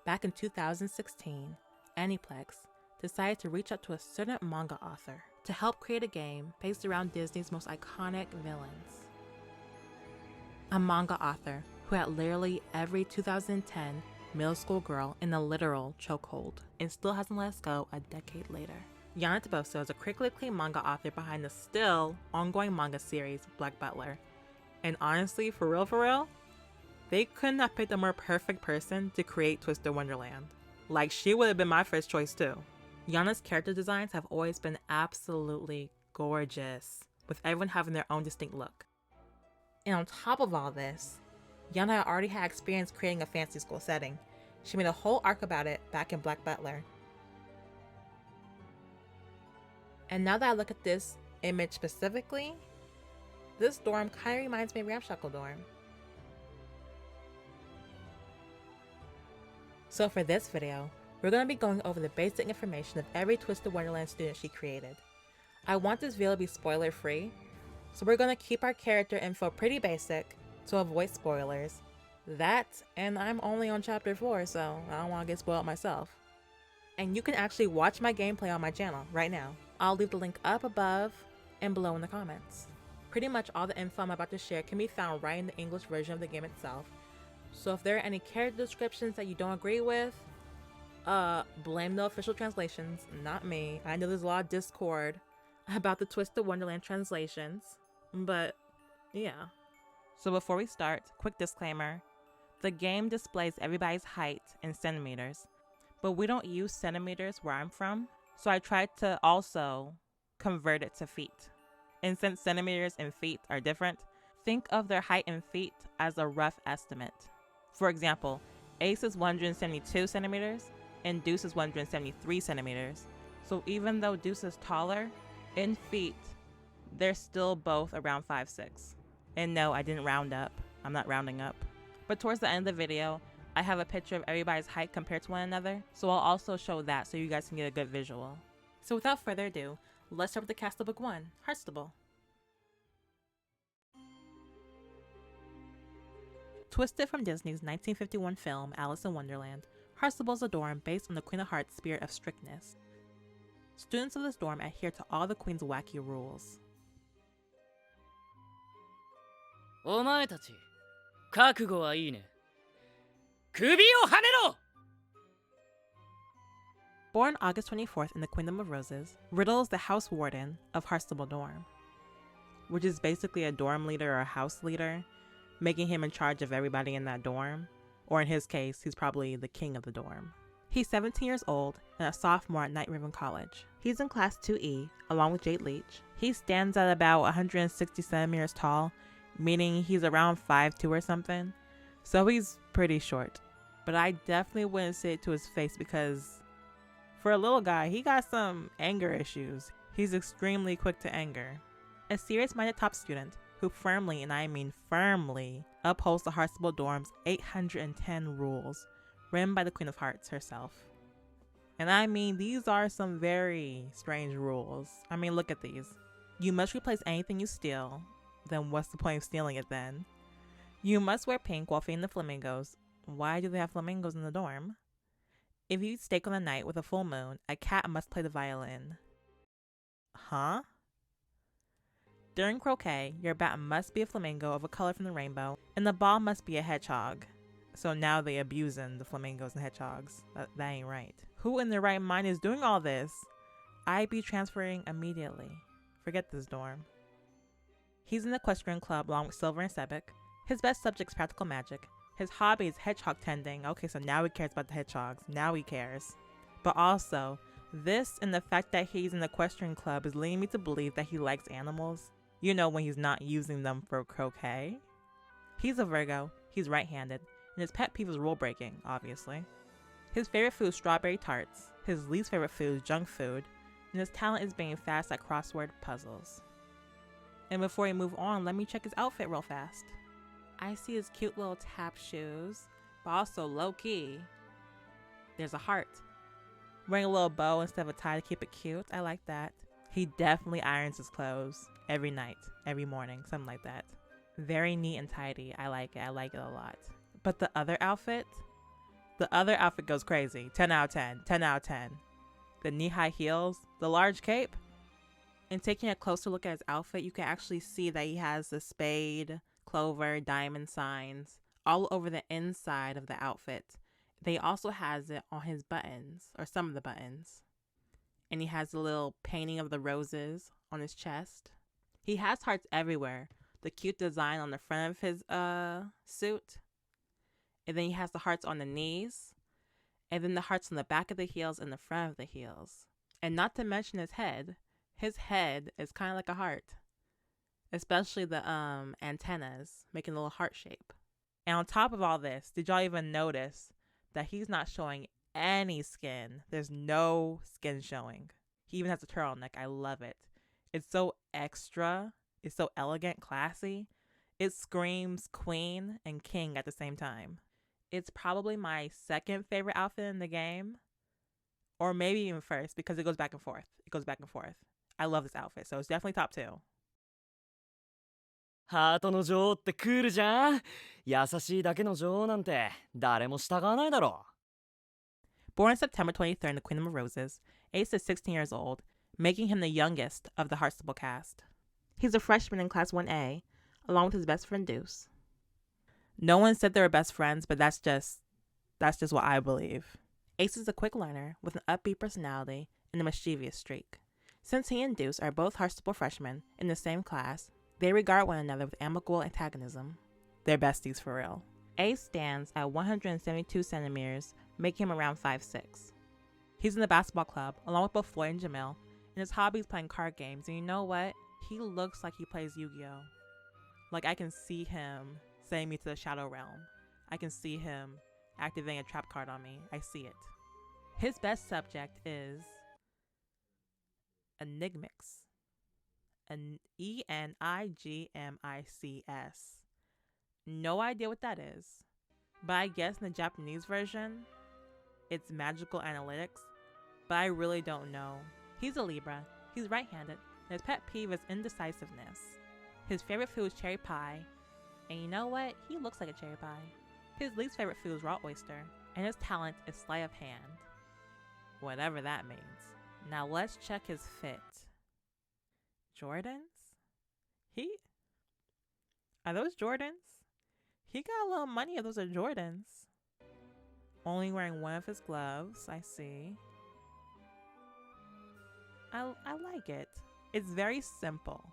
Back in 2016, Aniplex decided to reach out to a certain manga author to help create a game based around Disney's most iconic villains. A manga author who had literally every 2010 middle school girl in a literal chokehold and still hasn't let us go a decade later. Yana Taboso is a critically acclaimed manga author behind the still ongoing manga series Black Butler. And honestly, for real, they couldn't have picked a more perfect person to create Twisted Wonderland. Like, she would have been my first choice too. Yana's character designs have always been absolutely gorgeous, with everyone having their own distinct look. And on top of all this, Yana already had experience creating a fantasy school setting. She made a whole arc about it back in Black Butler. And now that I look at this image specifically, this dorm kind of reminds me of Ramshackle Dorm. So for this video, we're going to be going over the basic information of every Twisted Wonderland student she created. I want this video to be spoiler free, so we're going to keep our character info pretty basic to avoid spoilers. That, and I'm only on chapter 4, so I don't want to get spoiled myself. And you can actually watch my gameplay on my channel right now. I'll leave the link up above and below in the comments. Pretty much all the info I'm about to share can be found right in the English version of the game itself. So if there are any character descriptions that you don't agree with, blame the official translations, not me. I know there's a lot of discord about the Twisted Wonderland translations, but yeah. So before we start, quick disclaimer. The game displays everybody's height in centimeters, but we don't use centimeters where I'm from, so I tried to also convert it to feet. And since centimeters and feet are different, think of their height in feet as a rough estimate. For example, Ace is 172 centimeters and Deuce is 173 centimeters. So even though Deuce is taller, in feet, they're still both around 5'6". And no, I didn't round up. I'm not rounding up. But towards the end of the video, I have a picture of everybody's height compared to one another, so I'll also show that so you guys can get a good visual. So without further ado, let's start with the cast of Book 1, Heartslabyul. Twisted from Disney's 1951 film Alice in Wonderland, Heartslabyul is a dorm based on the Queen of Hearts' spirit of strictness. Students of this dorm adhere to all the Queen's wacky rules. お前たち、覚悟はいいね。首をはねろ! Born August 24th in the Kingdom of Roses, Riddle is the house warden of Heartslabyul dorm, which is basically a dorm leader or a house leader, making him in charge of everybody in that dorm, or in his case, he's probably the king of the dorm. He's 17 years old and a sophomore at Night Riven College. He's in class 2E, along with Jade Leach. He stands at about 160 centimeters tall, meaning he's around 5'2" or something, so he's pretty short. But I definitely wouldn't say it to his face because for a little guy, he got some anger issues. He's extremely quick to anger. A serious-minded top student who firmly, and I mean firmly, upholds the Heartslabyul dorm's 810 rules, written by the Queen of Hearts herself. And I mean, these are some very strange rules. I mean, look at these. You must replace anything you steal. Then what's the point of stealing it then? You must wear pink while feeding the flamingos. Why do they have flamingos in the dorm? If you eat steak on the night with a full moon, a cat must play the violin. Huh? During croquet, your bat must be a flamingo of a color from the rainbow, and the ball must be a hedgehog. So now they abusing the flamingos and hedgehogs. That ain't right. Who in their right mind is doing all this? I'd be transferring immediately. Forget this dorm. He's in the equestrian club along with Silver and Sebek. His best subject is practical magic. His hobby is hedgehog tending. Okay, so now he cares about the hedgehogs. Now he cares. But also, this and the fact that he's in the equestrian club is leading me to believe that he likes animals. You know, when he's not using them for croquet. He's a Virgo. He's right-handed. And his pet peeve is rule breaking, obviously. His favorite food is strawberry tarts. His least favorite food is junk food. And his talent is being fast at crossword puzzles. And before we move on, let me check his outfit real fast. I see his cute little tap shoes, but also low-key, there's a heart. Wearing a little bow instead of a tie to keep it cute. I like that. He definitely irons his clothes every night, every morning, something like that. Very neat and tidy. I like it. I like it a lot. But the other outfit, The other outfit goes crazy. 10 out of 10. 10 out of 10. The knee-high heels, the large cape. And taking a closer look at his outfit, you can actually see that he has the spade, clover, diamond signs all over the inside of the outfit. They also has it on his buttons, or some of the buttons. And he has a little painting of the roses on his chest. He has hearts everywhere. The cute design on the front of his suit. And then he has the hearts on the knees. And then the hearts on the back of the heels and the front of the heels. And not to mention his head. His head is kind of like a heart. Especially the antennas, making a little heart shape. And on top of all this, did y'all even notice that he's not showing any skin? There's no skin showing. He even has a turtleneck. I love it. It's so extra. It's so elegant, classy. It screams queen and king at the same time. It's probably my second favorite outfit in the game. Or maybe even first, because it goes back and forth. It goes back and forth. I love this outfit, so it's definitely top 2. ハートの女王ってクールじゃん。優しいだけの女王なんて誰も従わないだろう。 Born September 23rd in the Queen of Roses, Ace is 16 years old, making him the youngest of the Heartslabyul cast. He's a freshman in Class 1A, along with his best friend Deuce. No one said they were best friends, but that's just what I believe. Ace is a quick learner with an upbeat personality and a mischievous streak. Since he and Deuce are both Heartslabyul freshmen in the same class, they regard one another with amicable antagonism. They're besties for real. Ace stands at 172 centimeters, making him around 5'6". He's in the basketball club, along with both Floyd and Jamil, and his hobby is playing card games. And you know what? He looks like he plays Yu-Gi-Oh! Like, I can see him sending me to the Shadow Realm. I can see him activating a trap card on me. I see it. His best subject is Enigmics. An Enigmics. No idea what that is. But I guess in the Japanese version, it's magical analytics. But I really don't know. He's a Libra. He's right-handed. And his pet peeve is indecisiveness. His favorite food is cherry pie. And you know what? He looks like a cherry pie. His least favorite food is raw oyster. And his talent is sleight of hand. Whatever that means. Now let's check his fit. Jordans? Are those Jordans? He got a little money if those are Jordans. Only wearing one of his gloves, I see. I like it. It's very simple.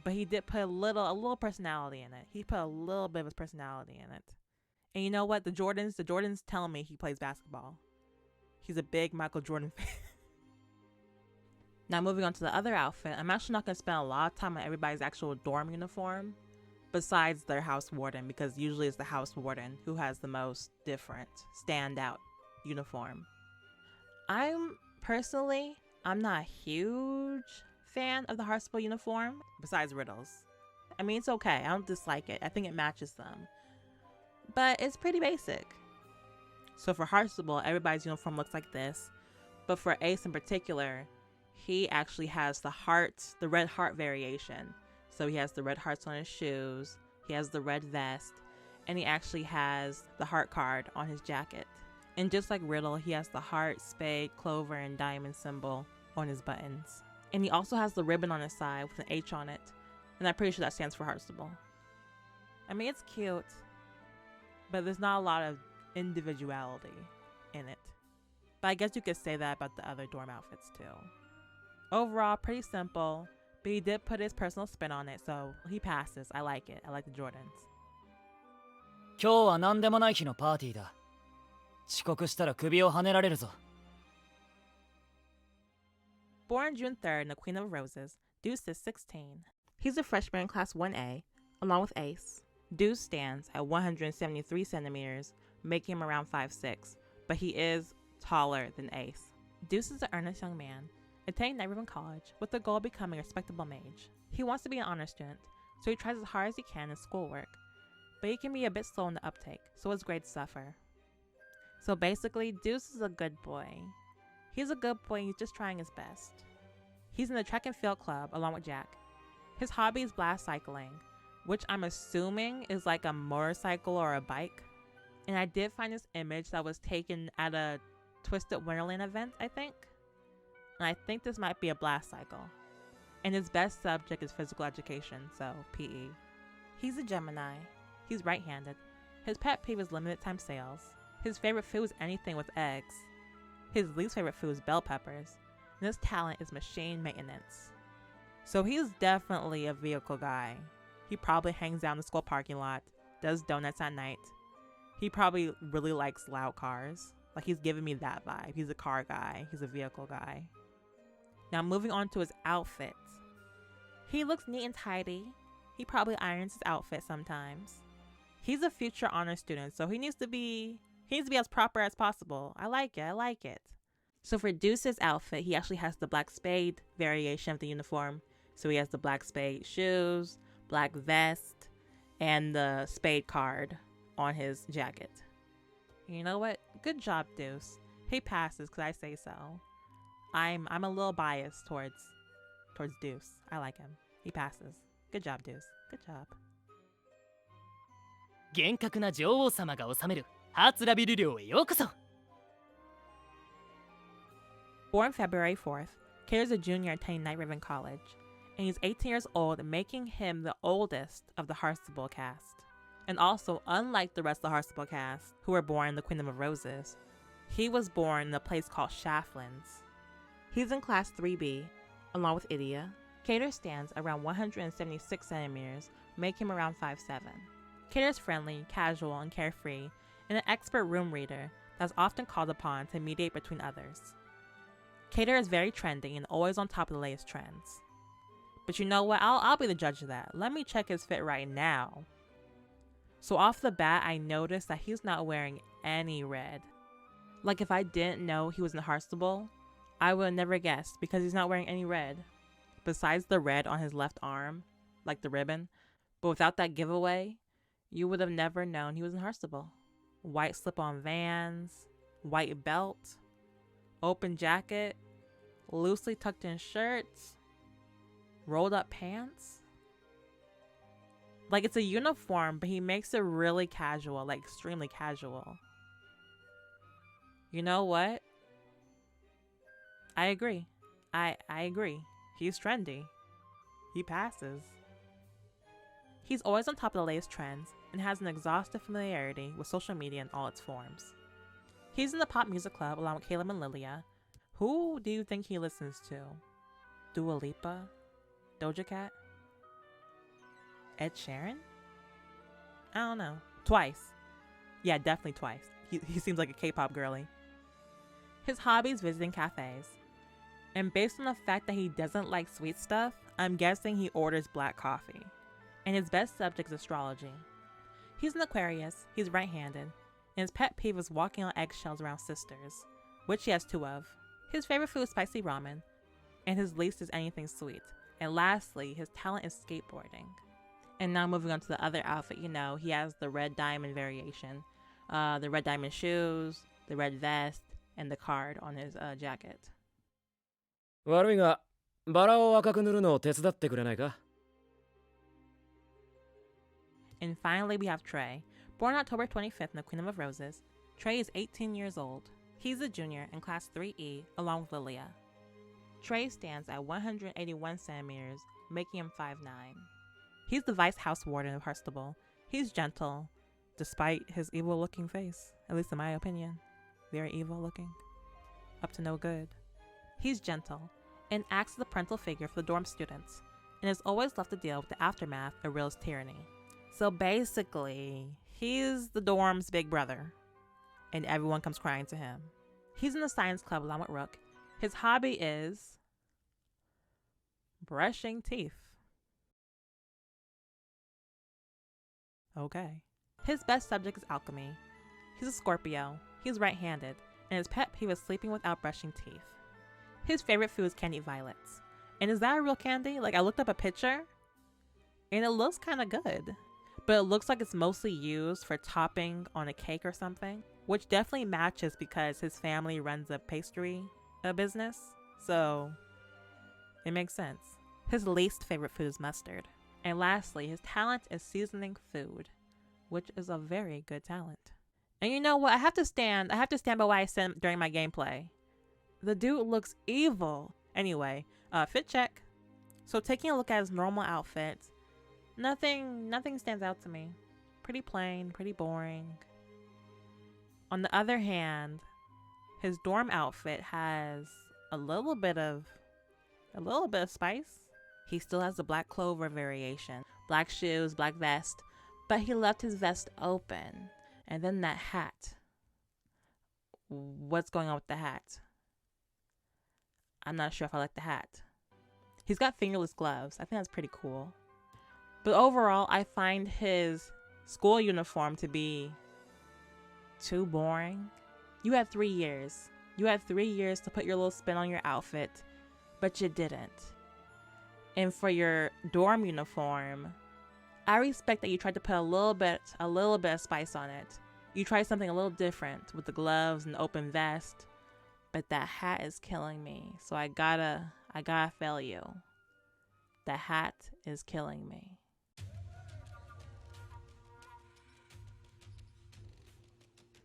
But he did put a little personality in it. He put a little bit of his personality in it. And you know what? The Jordans tell me he plays basketball. He's a big Michael Jordan fan. Now moving on to the other outfit, I'm actually not going to spend a lot of time on everybody's actual dorm uniform, besides their house warden, because usually it's the house warden who has the most different, standout uniform. I'm not a huge fan of the Heartslabyul uniform, besides Riddle's. I mean, it's okay. I don't dislike it. I think it matches them. But it's pretty basic. So for Heartslabyul, everybody's uniform looks like this. But for Ace in particular, he actually has the red heart variation. So he has the red hearts on his shoes, he has the red vest, and he actually has the heart card on his jacket. And just like Riddle, he has the heart, spade, clover, and diamond symbol on his buttons. And he also has the ribbon on his side with an H on it. And I'm pretty sure that stands for Heartslabyul. I mean, it's cute, but there's not a lot of individuality in it. But I guess you could say that about the other dorm outfits too. Overall, pretty simple, but he did put his personal spin on it, so he passes. I like it. I like the Jordans. 今日は何でもない日のパーティーだ。遅刻したら首をはねられるぞ。 Born June 3rd in the Queen of Roses, Deuce is 16. He's a freshman in Class 1A, along with Ace. Deuce stands at 173 centimeters, making him around 5'6", but he is taller than Ace. Deuce is an earnest young man, attending Night Ribbon College with the goal of becoming a respectable mage. He wants to be an honor student, so he tries as hard as he can in schoolwork, but he can be a bit slow in the uptake, so his grades suffer. So basically, Deuce is a good boy. He's a good boy, he's just trying his best. He's in the track and field club along with Jack. His hobby is blast cycling, which I'm assuming is like a motorcycle or a bike. And I did find this image that was taken at a Twisted Wonderland event, I think. And I think this might be a blast cycle. And his best subject is physical education, so PE. He's a Gemini. He's right-handed. His pet peeve is limited time sales. His favorite food is anything with eggs. His least favorite food is bell peppers. And his talent is machine maintenance. So he's definitely a vehicle guy. He probably hangs out in the school parking lot, does donuts at night. He probably really likes loud cars. Like, he's giving me that vibe. He's a car guy. He's a vehicle guy. Now moving on to his outfit. He looks neat and tidy. He probably irons his outfit sometimes. He's a future honor student, so he needs to be as proper as possible. I like it. So for Deuce's outfit, he actually has the black spade variation of the uniform. So he has the black spade shoes, black vest, and the spade card on his jacket. You know what? Good job, Deuce. He passes because I say so. I'm a little biased towards Deuce. I like him. He passes. Good job, Deuce. Good job. 厳格な女王様が治めるハーツラビル領へようこそ。 Born February 4th, Cater is a junior attending Night Raven College, and he's 18 years old, making him the oldest of the Heartslabyul cast. And also, unlike the rest of the Heartslabyul cast, who were born in the Kingdom of Roses, he was born in a place called Shaftlands. He's in class 3B, along with Idia. Cater stands around 176 centimeters, making him around 5'7". Cater is friendly, casual, and carefree, and an expert room reader that's often called upon to mediate between others. Cater is very trendy and always on top of the latest trends. But you know what? I'll be the judge of that. Let me check his fit right now. So off the bat, I noticed that he's not wearing any red. Like, if I didn't know he was in Heartslabyul, I would have never guessed because he's not wearing any red. Besides the red on his left arm, like the ribbon, but without that giveaway, you would have never known he was in Heartslabyul. White slip-on Vans, white belt, open jacket, loosely tucked in shirts, rolled up pants. Like, it's a uniform, but he makes it really casual, like extremely casual. You know what? I agree. I agree. He's trendy. He passes. He's always on top of the latest trends and has an exhaustive familiarity with social media in all its forms. He's in the pop music club along with Caleb and Lilia. Who do you think he listens to? Dua Lipa? Doja Cat? Ed Sheeran? I don't know. Twice. Yeah, definitely twice. He seems like a K-pop girly. His hobby is visiting cafes. And based on the fact that he doesn't like sweet stuff, I'm guessing he orders black coffee. And his best subject is astrology. He's an Aquarius, he's right-handed, and his pet peeve is walking on eggshells around sisters, which he has 2 of. His favorite food is spicy ramen, and his least is anything sweet. And lastly, his talent is skateboarding. And now moving on to the other outfit, you know, he has the red diamond variation, the red diamond shoes, the red vest, and the card on his jacket. 悪いが、バラを赤く塗るのを手伝ってくれないか? And finally, we have Trey. Born October 25th in the Kingdom of Roses, Trey is 18 years old. He's a junior in class 3E along with Lilia. Trey stands at 181 centimeters, making him 5'9". He's the vice house warden of Heartslabyul. He's gentle, despite his evil-looking face, at least in my opinion. Very evil-looking. Up to no good. He's gentle, and acts as the parental figure for the dorm students, and is always left to deal with the aftermath of Real's tyranny. So basically, he's the dorm's big brother, and everyone comes crying to him. He's in the science club along with Rook. His hobby is brushing teeth. Okay. His best subject is alchemy. He's a Scorpio. He's right-handed, and his pet peeve is sleeping without brushing teeth. His favorite food is candied violets. And is that a real candy? Like, I looked up a picture, and it looks kind of good. But it looks like it's mostly used for topping on a cake or something, which definitely matches because his family runs a pastry business. So, it makes sense. His least favorite food is mustard. And lastly, his talent is seasoning food, which is a very good talent. And you know what? I have to stand by what I said during my gameplay. The dude looks evil. Anyway, fit check. So taking a look at his normal outfit, nothing stands out to me. Pretty plain, pretty boring. On the other hand, his dorm outfit has a little bit of spice. He still has the black clover variation, black shoes, black vest, but he left his vest open. And then that hat. What's going on with the hat? I'm not sure if I like the hat. He's got fingerless gloves. I think that's pretty cool. But overall, I find his school uniform to be too boring. You had 3 years. You had 3 years to put your little spin on your outfit, but you didn't. And for your dorm uniform, I respect that you tried to put a little bit of spice on it. You tried something a little different with the gloves and the open vest, but that hat is killing me. So I gotta fail you. The hat is killing me.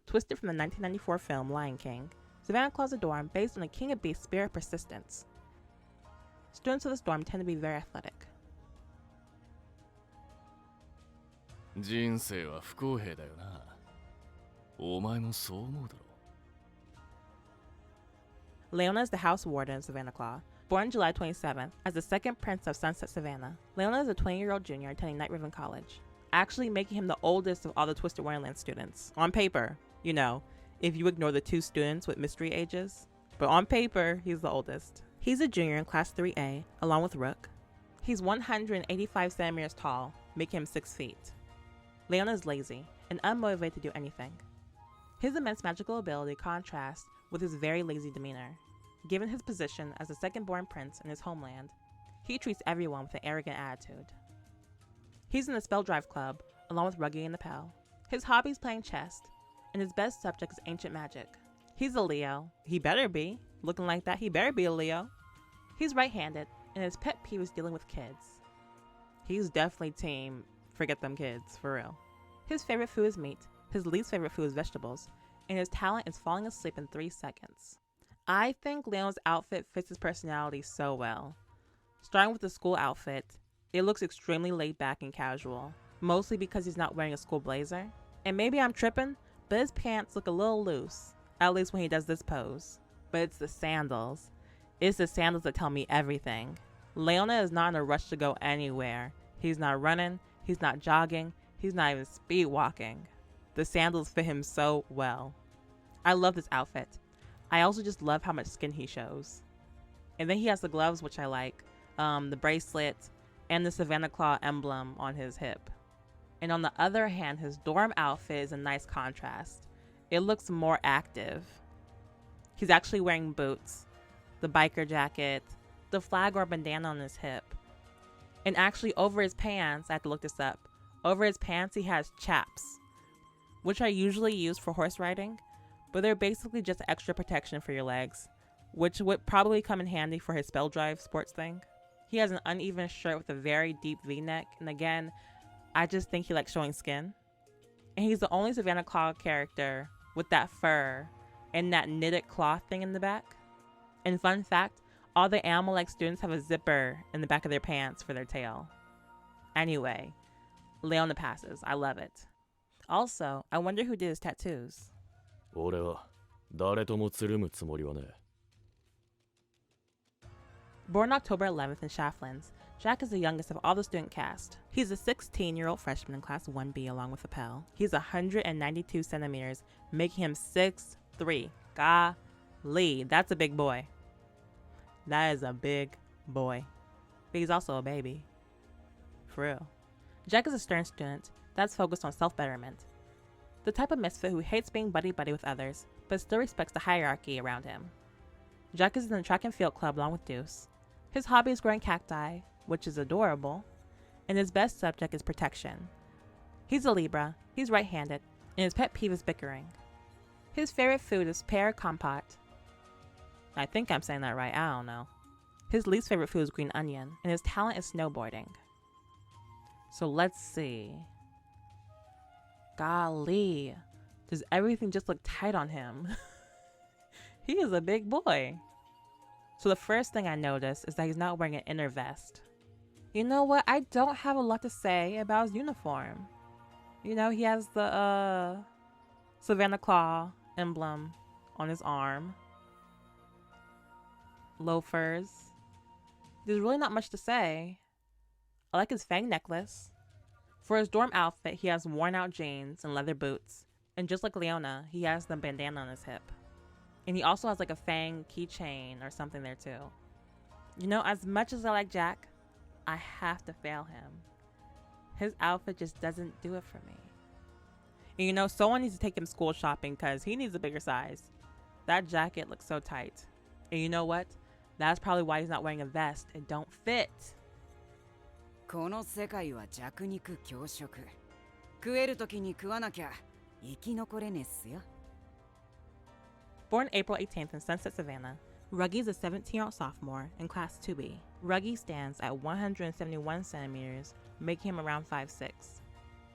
Twisted from the 1994 film Lion King, Savanaclaw's a dorm based on a King of Beasts' spirit of persistence. Students of this dorm tend to be very athletic. 人生は不公平だよな。お前もそう思うだろ。 Leona is the house warden of Savanaclaw. Born July 27th as the second prince of Sunset Savannah, Leona is a 20-year-old junior attending Night Riven College, actually making him the oldest of all the Twisted Wonderland students. On paper, you know, if you ignore the 2 students with mystery ages. But on paper, he's the oldest. He's a junior in Class 3A, along with Rook. He's 185 centimeters tall, making him 6 feet. Leona is lazy and unmotivated to do anything. His immense magical ability contrasts with his very lazy demeanor. Given his position as the second-born prince in his homeland, he treats everyone with an arrogant attitude. He's in the Spell Drive Club, along with Ruggy and the Pal. His hobby is playing chess, and his best subject is ancient magic. He's a Leo. He better be. Looking like that, he better be a Leo. He's right-handed, and his pet peeve is dealing with kids. He's definitely team forget them kids, for real. His favorite food is meat, his least favorite food is vegetables, and his talent is falling asleep in 3 seconds. I think Leona's outfit fits his personality so well. Starting with the school outfit, it looks extremely laid back and casual, mostly because he's not wearing a school blazer. And maybe I'm tripping, but his pants look a little loose, at least when he does this pose. But it's the sandals. It's the sandals that tell me everything. Leona is not in a rush to go anywhere. He's not running, he's not jogging, he's not even speed walking. The sandals fit him so well. I love this outfit. I also just love how much skin he shows. And then he has the gloves, which I like, the bracelet, and the Savanaclaw emblem on his hip. And on the other hand, his dorm outfit is a nice contrast. It looks more active. He's actually wearing boots, the biker jacket, the flag or bandana on his hip. And actually over his pants, I have to look this up, over his pants he has chaps, which are usually used for horse riding, but they're basically just extra protection for your legs, which would probably come in handy for his spell drive sports thing. He has an uneven shirt with a very deep v-neck, and again, I just think he likes showing skin. And he's the only Savanaclaw character with that fur and that knitted cloth thing in the back. And fun fact, all the animal-like students have a zipper in the back of their pants for their tail. Anyway, Leona passes. I love it. Also, I wonder who did his tattoos. 俺は誰ともつるむつもりはね。 Born October 11th in Shaftlands, Jack is the youngest of all the student cast. He's a 16-year-old freshman in Class 1B along with Appel. He's 192 centimeters, making him 6'3". Golly, that's a big boy. That is a big boy. But he's also a baby. For real. Jack is a stern student that's focused on self-betterment. The type of misfit who hates being buddy-buddy with others, but still respects the hierarchy around him. Jack is in the track and field club along with Deuce. His hobby is growing cacti, which is adorable, and his best subject is protection. He's a Libra, he's right-handed, and his pet peeve is bickering. His favorite food is pear compote. I think I'm saying that right, I don't know. His least favorite food is green onion, and his talent is snowboarding. So let's see. Golly, Does everything just look tight on him? He is a big boy. So the first thing I notice is that he's not wearing an inner vest. You know what? I don't have a lot to say about his uniform. You know, he has the Savanaclaw emblem on his arm. Loafers. There's really not much to say. I like his fang necklace. For his dorm outfit, he has worn out jeans and leather boots. And just like Leona, he has the bandana on his hip. And he also has like a fang keychain or something there too. You know, as much as I like Jack, I have to fail him. His outfit just doesn't do it for me. And you know, someone needs to take him school shopping because he needs a bigger size. That jacket looks so tight. And you know what? That's probably why he's not wearing a vest. It don't fit. この世界は弱肉強食。食える時に食わなきゃ生き残れねえっすよ。Born April 18th in Sunset, Savannah, Ruggy is a 17-year-old sophomore in Class 2B. Ruggy stands at 171 centimeters, making him around 5'6".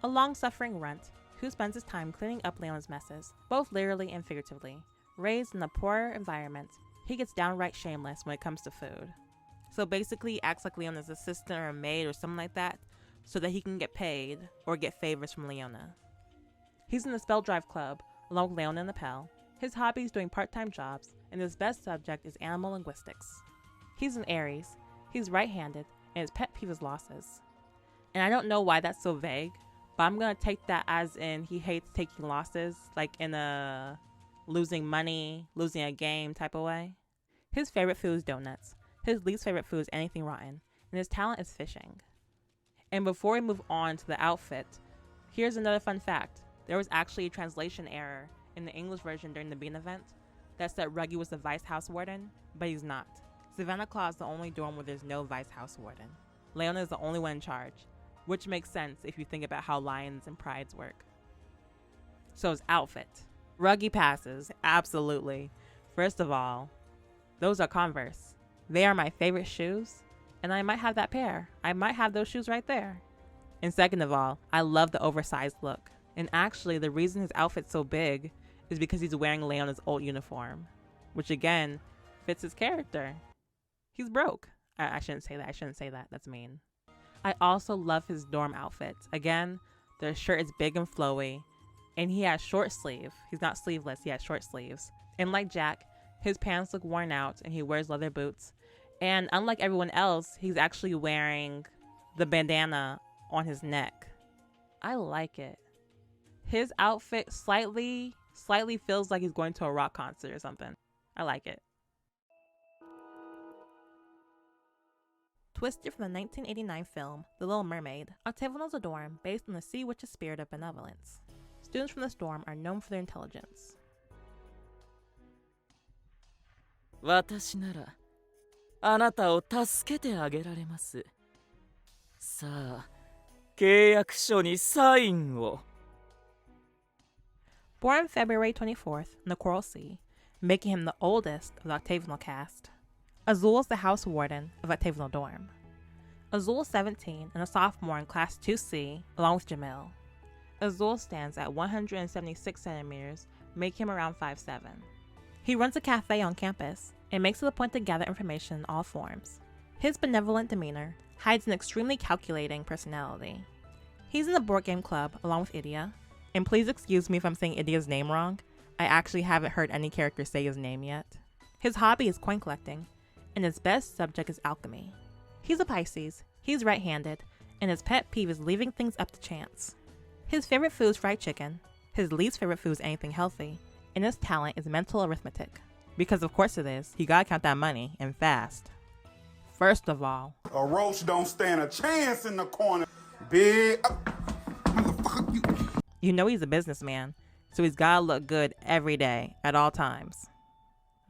A long-suffering runt who spends his time cleaning up Leona's messes, both literally and figuratively. Raised in a poor environment, he gets downright shameless when it comes to food. So basically he acts like Leona's assistant or a maid or something like that so that he can get paid or get favors from Leona. He's in the Spell Drive Club along with Leona and the Pell. His hobby is doing part-time jobs, and his best subject is animal linguistics. He's an Aries, he's right-handed, and his pet peeve is losses. And I don't know why that's so vague, but I'm gonna take that as in he hates taking losses, like in a losing money, losing a game type of way. His favorite food is donuts. His least favorite food is anything rotten, and his talent is fishing. And before we move on to the outfit, here's another fun fact. There was actually a translation error in the English version during the Bean event that said Ruggy was the vice house warden, but he's not. Savanaclaw is the only dorm where there's no vice house warden. Leona is the only one in charge, which makes sense if you think about how lions and prides work. So his outfit. Ruggy passes, absolutely. First of all, those are Converse. They are my favorite shoes, and I might have that pair. I might have those shoes right there. And second of all, I love the oversized look. And actually, the reason his outfit's so big is because he's wearing Leona's old uniform, which again, fits his character. He's broke. I shouldn't say that. That's mean. I also love his dorm outfit. Again, the shirt is big and flowy, and he has short sleeve. He's not sleeveless, he has short sleeves. And like Jack, his pants look worn out and he wears leather boots. And unlike everyone else, he's actually wearing the bandana on his neck. I like it. His outfit slightly feels like he's going to a rock concert or something. I like it. Twisted from the 1989 film The Little Mermaid, Octavinelle is a dorm based on the sea witch's spirit of benevolence. Students from this dorm are known for their intelligence. 私ならあなたを助けてあげられます。さあ、契約書にサインを。Born February 24th in the Coral Sea, making him the oldest of the Octavinelle cast. Azul is the house warden of Octavinelle dorm. Azul is 17 and a sophomore in Class 2C, along with Jamil. Azul stands at 176 centimeters, making him around 5'7". He runs a cafe on campus and makes it a point to gather information in all forms. His benevolent demeanor hides an extremely calculating personality. He's in the board game club along with Idia. And please excuse me if I'm saying Idia's name wrong. I actually haven't heard any character say his name yet. His hobby is coin collecting, and his best subject is alchemy. He's a Pisces, he's right-handed, and his pet peeve is leaving things up to chance. His favorite food is fried chicken, his least favorite food is anything healthy, and his talent is mental arithmetic. Because of course it is, he gotta count that money, and fast. First of all, a roach don't stand a chance in the corner. Big motherfucker, you. You know he's a businessman, so he's gotta look good every day, at all times.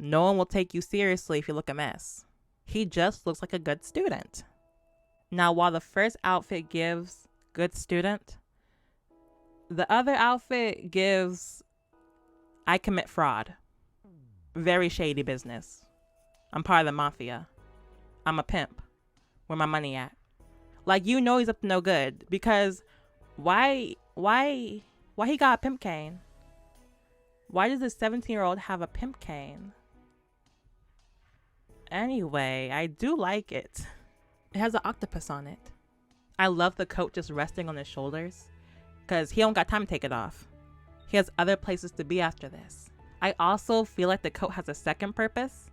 No one will take you seriously if you look a mess. He just looks like a good student. Now, while the first outfit gives good student, the other outfit gives I commit fraud. Very shady business. I'm part of the mafia. I'm a pimp. Where my money at? Like, you know he's up to no good, because why he got a pimp cane? Why does this 17-year-old have a pimp cane? Anyway, I do like it. It has an octopus on it. I love the coat just resting on his shoulders, because he don't got time to take it off. He has other places to be after this. I also feel like the coat has a second purpose.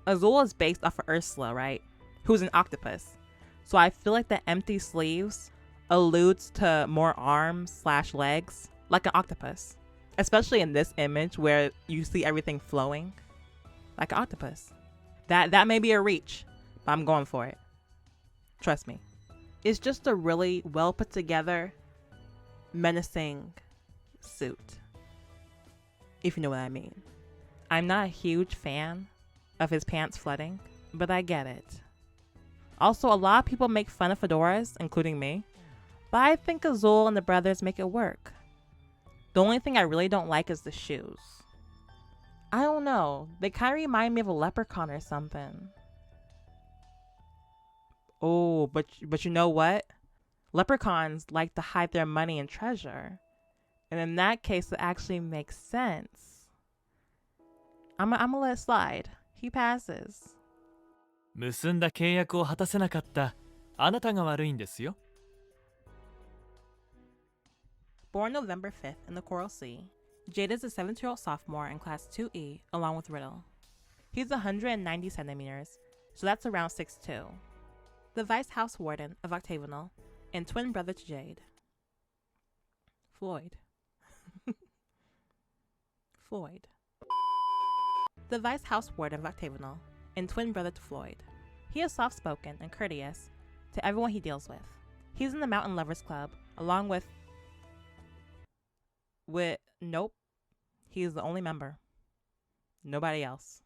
Azul is based off of Ursula, right? Who's an octopus. So I feel like the empty sleeves alludes to more arms/legs, like an octopus. Especially in this image where you see everything flowing, like an octopus. That may be a reach, but I'm going for it. Trust me. It's just a really well put together, menacing suit. If you know what I mean. I'm not a huge fan of his pants flooding, but I get it. Also, a lot of people make fun of fedoras, including me, but I think Azul and the brothers make it work. The only thing I really don't like is the shoes. I don't know, they kind of remind me of a leprechaun or something. Oh, but you know what? Leprechauns like to hide their money and treasure. And in that case, it actually makes sense. I'm gonna let it slide. He passes. 結んだ契約を果たせなかったあなたが悪いんですよ。Born November 5th in the Coral Sea, Jade is a 17-year-old sophomore in Class 2E along with Riddle. He's 190 centimeters, so that's around 6'2". The Vice House Warden of Octavinelle and twin brother to Jade. Floyd. Floyd. The Vice House Warden of Octavinelle and twin brother to Floyd. He is soft-spoken and courteous to everyone he deals with. He's in the Mountain Lovers Club along with nope. He's the only member. Nobody else.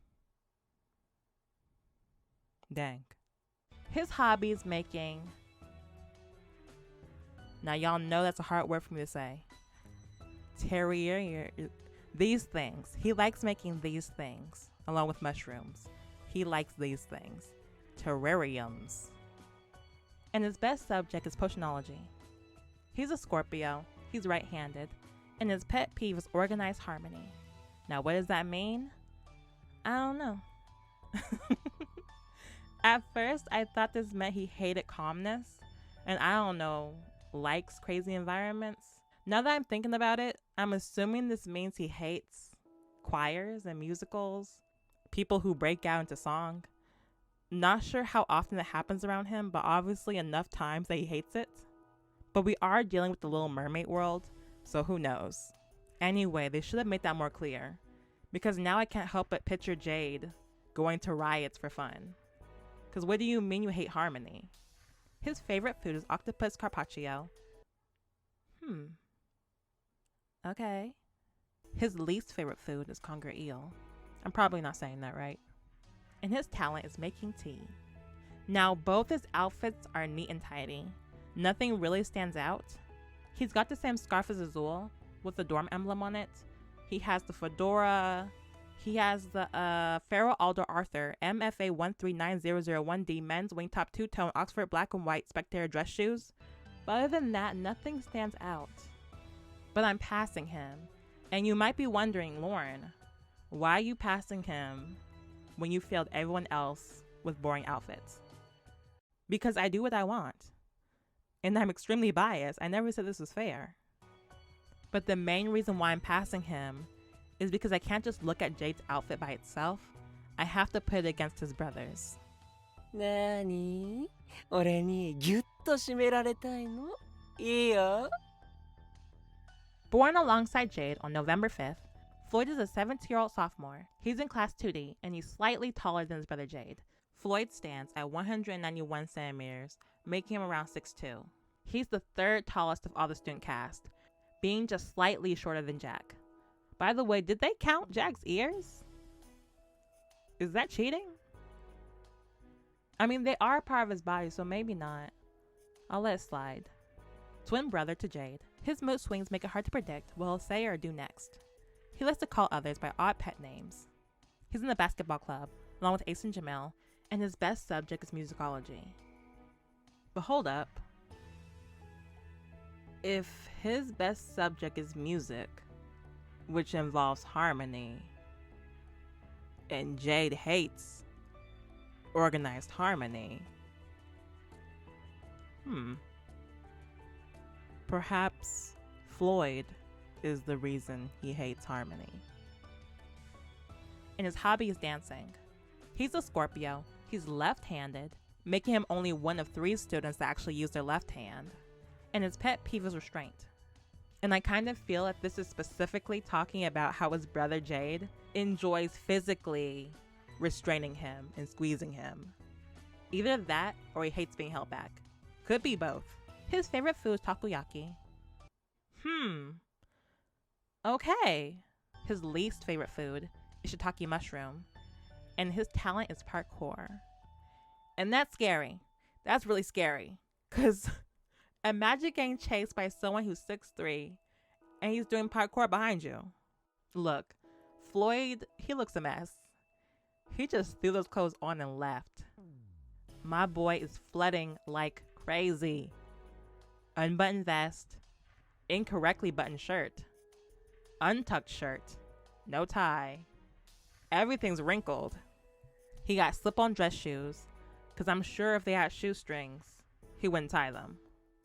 Dang. His hobby is making... Now y'all know that's a hard word for me to say. Terrier. These things. He likes making these things along with mushrooms. He likes these things. Terrariums. And his best subject is potionology. He's a Scorpio. He's right-handed. And his pet peeve is organized harmony. Now, what does that mean? I don't know. At first, I thought this meant he hated calmness. And I don't know, likes crazy environments. Now that I'm thinking about it, I'm assuming this means he hates choirs and musicals, people who break out into song. Not sure how often it happens around him, but obviously enough times that he hates it. But we are dealing with the Little Mermaid world, so who knows. Anyway, they should have made that more clear, because now I can't help but picture Jade going to riots for fun. Because what do you mean you hate harmony? His favorite food is octopus carpaccio. Okay. His least favorite food is conger eel. I'm probably not saying that right. And his talent is making tea. Now, both his outfits are neat and tidy. Nothing really stands out. He's got the same scarf as Azul with the dorm emblem on it. He has the fedora. He has the Pharaoh Alder Arthur MFA 139001D men's wingtop two-tone Oxford black and white spectator dress shoes. But other than that, nothing stands out. But I'm passing him. And you might be wondering, Lauren, why are you passing him when you failed everyone else with boring outfits? Because I do what I want. And I'm extremely biased. I never said this was fair. But the main reason why I'm passing him is because I can't just look at Jade's outfit by itself. I have to put it against his brothers. なに俺にギュッと締められたいのいいよ Born alongside Jade on November 5th, Floyd is a 17-year-old sophomore. He's in Class 2D, and he's slightly taller than his brother Jade. Floyd stands at 191 centimeters, making him around 6'2". He's the third tallest of all the student cast, being just slightly shorter than Jack. By the way, did they count Jack's ears? Is that cheating? I mean, they are part of his body, so maybe not. I'll let it slide. Twin brother to Jade. His mood swings make it hard to predict what he'll say or do next. He likes to call others by odd pet names. He's in the basketball club, along with Ace and Jamel, and his best subject is musicology. But hold up. If his best subject is music, which involves harmony. And Jade hates organized harmony. Perhaps Floyd is the reason he hates harmony. And his hobby is dancing. He's a Scorpio. He's left-handed, making him only one of 3 students that actually use their left hand. And his pet peeve is restraint. And I kind of feel that this is specifically talking about how his brother Jade enjoys physically restraining him and squeezing him. Either that or he hates being held back. Could be both. His favorite food is takoyaki. Okay. His least favorite food is shiitake mushroom. And his talent is parkour. And that's scary. That's really scary. Because imagine getting chased by someone who's 6'3" and he's doing parkour behind you. Look, Floyd, he looks a mess. He just threw those clothes on and left. My boy is flooding like crazy. Unbuttoned vest, incorrectly buttoned shirt, untucked shirt, no tie. Everything's wrinkled. He got slip-on dress shoes, because I'm sure if they had shoestrings, he wouldn't tie them.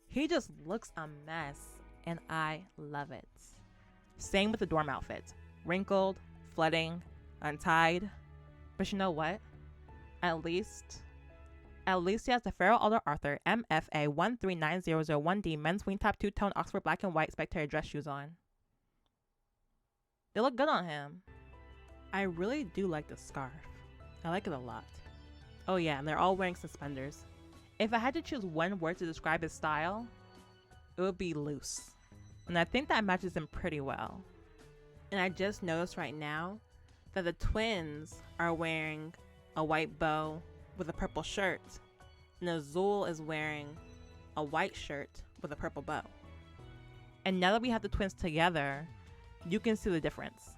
He just looks a mess, and I love it. Same with the dorm outfit. Wrinkled, flooding, untied. But you know what? At least he has the Feral Elder Arthur MFA 139001D men's wing top 2-tone Oxford black and white spectator dress shoes on. They look good on him. I really do like the scarf. I like it a lot. Oh yeah, and they're all wearing suspenders. If I had to choose one word to describe his style, it would be loose. And I think that matches him pretty well. And I just noticed right now that the twins are wearing a white bow with a purple shirt, and Azul is wearing a white shirt with a purple bow. And now that we have the twins together, you can see the difference.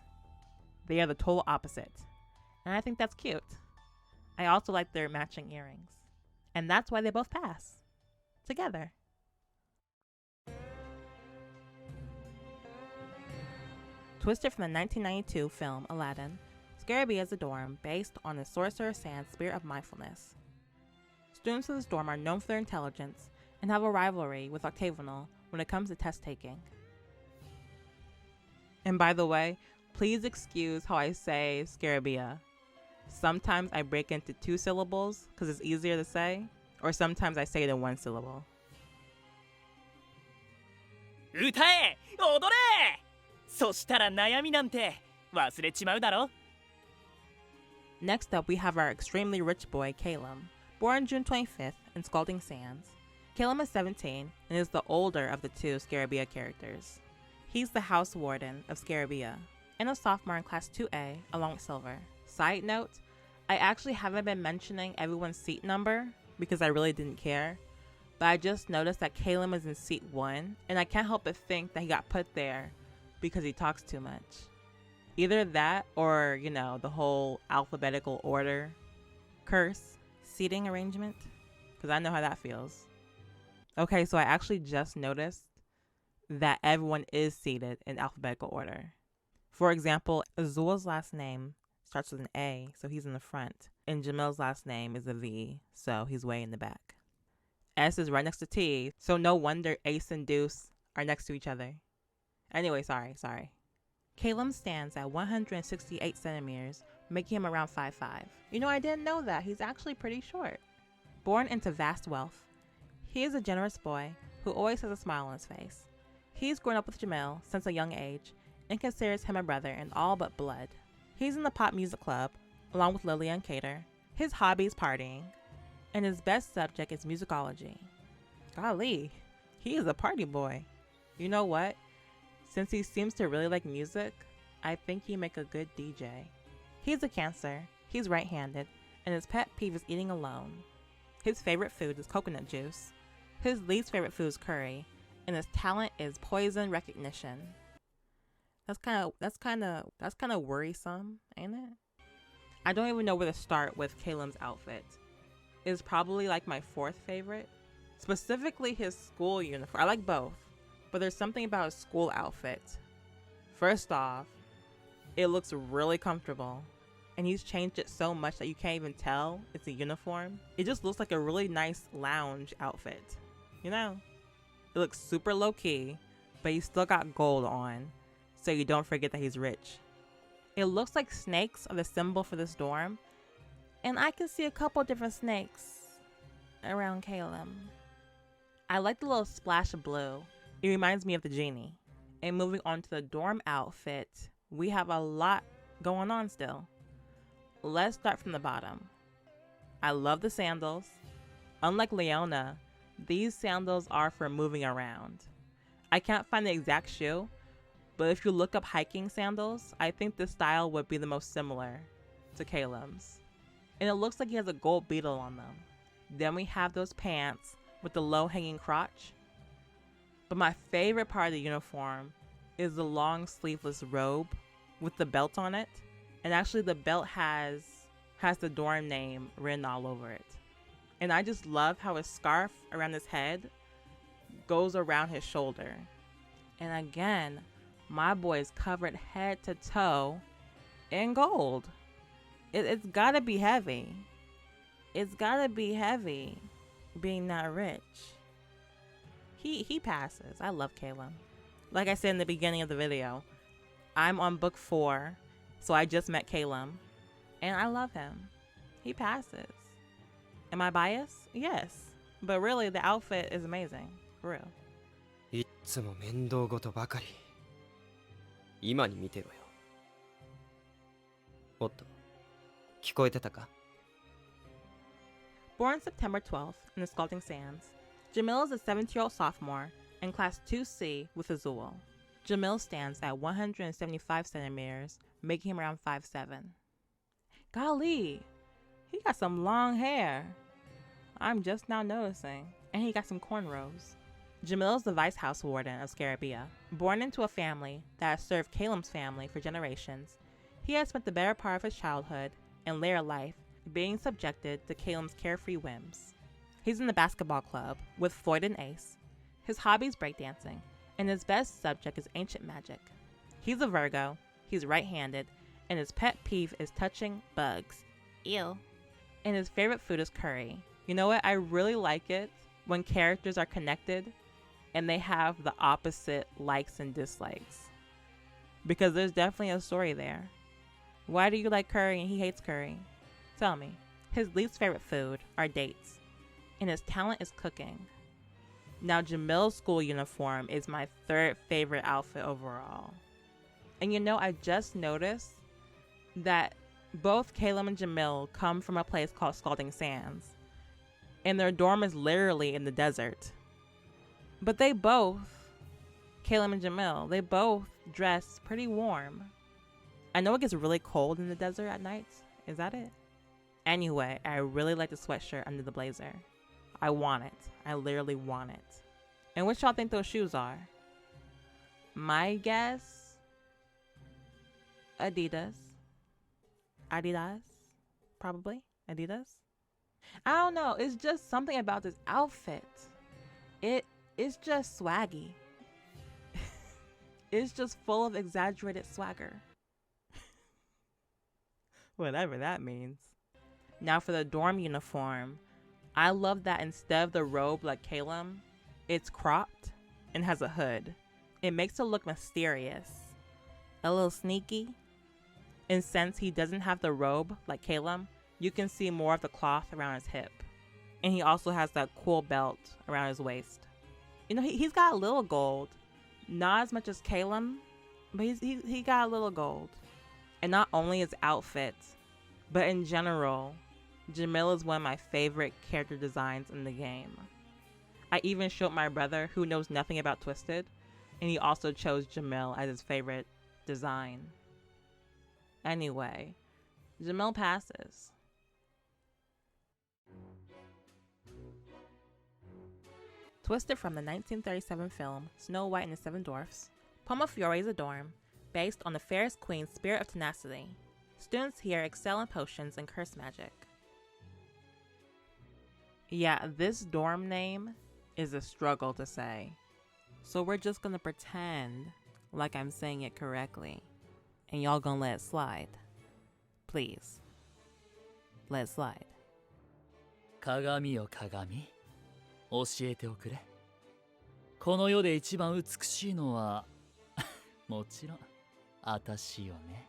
They are the total opposite. And I think that's cute. I also like their matching earrings. And that's why they both pass. Together. Twisted from the 1992 film Aladdin, Scarabia is a dorm based on the Sorcerer's Sand Spirit of Mindfulness. Students of this dorm are known for their intelligence and have a rivalry with Octavinelle when it comes to test taking. And by the way, please excuse how I say Scarabia. Sometimes I break into 2 syllables because it's easier to say, or sometimes I say it in 1 syllable. 歌え踊れそしたら悩みなんて忘れちまうだろ Next up, we have our extremely rich boy, Calum. Born June 25th in Scalding Sands, Calum is 17 and is the older of the 2 Scarabia characters. He's the house warden of Scarabia and a sophomore in Class 2A along with Silver. Side note, I actually haven't been mentioning everyone's seat number because I really didn't care, but I just noticed that Calum is in seat 1 and I can't help but think that he got put there because he talks too much. Either that or, you know, the whole alphabetical order curse seating arrangement, because I know how that feels. Okay, so I actually just noticed that everyone is seated in alphabetical order. For example, Azul's last name starts with an A, so he's in the front. And Jamil's last name is a V, so he's way in the back. S is right next to T, so no wonder Ace and Deuce are next to each other. Anyway, sorry. Calum stands at 168 centimeters, making him around 5'5". You know, I didn't know that. He's actually pretty short. Born into vast wealth, he is a generous boy who always has a smile on his face. He's grown up with Jamil since a young age and considers him a brother in all but blood. He's in the pop music club, along with Lilia and Cater. His hobby is partying, and his best subject is musicology. Golly, he is a party boy. You know what? Since he seems to really like music, I think he'd make a good DJ. He's a Cancer, he's right-handed, and his pet peeve is eating alone. His favorite food is coconut juice. His least favorite food is curry, and his talent is poison recognition. That's kind of worrisome, ain't it? I don't even know where to start with Calum's outfit. It's probably like my 4th favorite. Specifically his school uniform. I like both, but there's something about his school outfit. First off, It looks really comfortable. And he's changed it so much that you can't even tell it's a uniform. It just looks like a really nice lounge outfit. You know? It looks super low key, but he's still got gold on, so you don't forget that he's rich. It looks like snakes are the symbol for this dorm, and I can see a couple different snakes around Calem. I like the little splash of blue. It reminds me of the genie. And moving on to the dorm outfit, we have a lot going on still. Let's start from the bottom. I love the sandals. Unlike Leona, these sandals are for moving around. I can't find the exact shoe, but if you look up hiking sandals, I think this style would be the most similar to Calem's. And it looks like he has a gold beetle on them. Then we have those pants with the low hanging crotch. But my favorite part of the uniform is the long sleeveless robe with the belt on it. And actually the belt has the dorm name written all over it. And I just love how his scarf around his head goes around his shoulder. And again, my boy is covered head to toe in gold. It's gotta be heavy. It's gotta be heavy being that rich. He passes. I love Calem. Like I said in the beginning of the video, I'm on book 4, so I just met Calem, and I love him. He passes. Am I biased? Yes. But really, the outfit is amazing. For real. いつも面倒ごとばかり。今に見てろよ。おっと、聞こえてたか？ Born September 12th in the Scalding Sands, Jamil is a 17-year-old sophomore in Class 2C with Azul. Jamil stands at 175 centimeters, making him around 5'7". Golly, he got some long hair. I'm just now noticing. And he got some cornrows. Jamil is the vice house warden of Scarabia. Born into a family that has served Calem's family for generations, he has spent the better part of his childhood and later life being subjected to Calem's carefree whims. He's in the basketball club with Floyd and Ace. His hobby is breakdancing, and his best subject is ancient magic. He's a Virgo, he's right-handed, and his pet peeve is touching bugs. Ew. And his favorite food is curry. You know what? I really like it when characters are connected and they have the opposite likes and dislikes. Because there's definitely a story there. Why do you like curry and he hates curry? Tell me. His least favorite food are dates, and his talent is cooking. Now, Jamil's school uniform is my third favorite outfit overall. And you know, I just noticed that both Calem and Jamil come from a place called Scalding Sands, and their dorm is literally in the desert. But they both, Calem and Jamil, they both dress pretty warm. I know it gets really cold in the desert at nights. Is that it? Anyway, I really like the sweatshirt under the blazer. I want it. I literally want it. And what y'all think those shoes are? My guess, Adidas. Adidas? Probably. Adidas? I don't know. It's just something about this outfit. It's just swaggy. It's just full of exaggerated swagger. Whatever that means. Now for the dorm uniform, I love that instead of the robe like Calem, it's cropped and has a hood. It makes it look mysterious, a little sneaky. And since he doesn't have the robe like Calem, you can see more of the cloth around his hip. And he also has that cool belt around his waist. You know, he's got a little gold. Not as much as Calem, but he got a little gold. And not only his outfits, but in general, Jamil is one of my favorite character designs in the game. I even showed my brother, who knows nothing about Twisted, and he also chose Jamil as his favorite design. Anyway, Jamil passes. Twisted from the 1937 film Snow White and the Seven Dwarfs, Pomfiore is a dorm based on the fairest queen's spirit of tenacity. Students here excel in potions and curse magic. Yeah, this dorm name is a struggle to say, so we're just gonna pretend like I'm saying it correctly. and y'all gonna let it slide. Please. Let it slide. 鏡よ鏡、教えておくれ。この世で一番美しいのはもちろん私よね。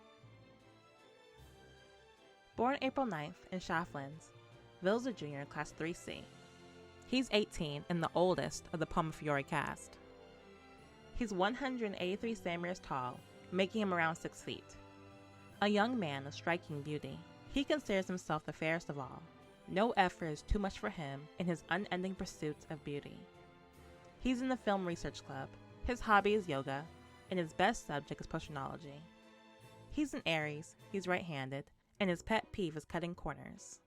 Born April 9th in Shaflands, Ville's a junior in Class 3C. He's 18 and the oldest of the Pomfiore cast. He's 183 centimeters tall, making him around 6 feet. A young man of striking beauty, he considers himself the fairest of all. No effort is too much for him in his unending pursuit of beauty. He's in the Film Research Club, his hobby is yoga, and his best subject is potionology. He's an Aries, he's right-handed, and his pet peeve is cutting corners.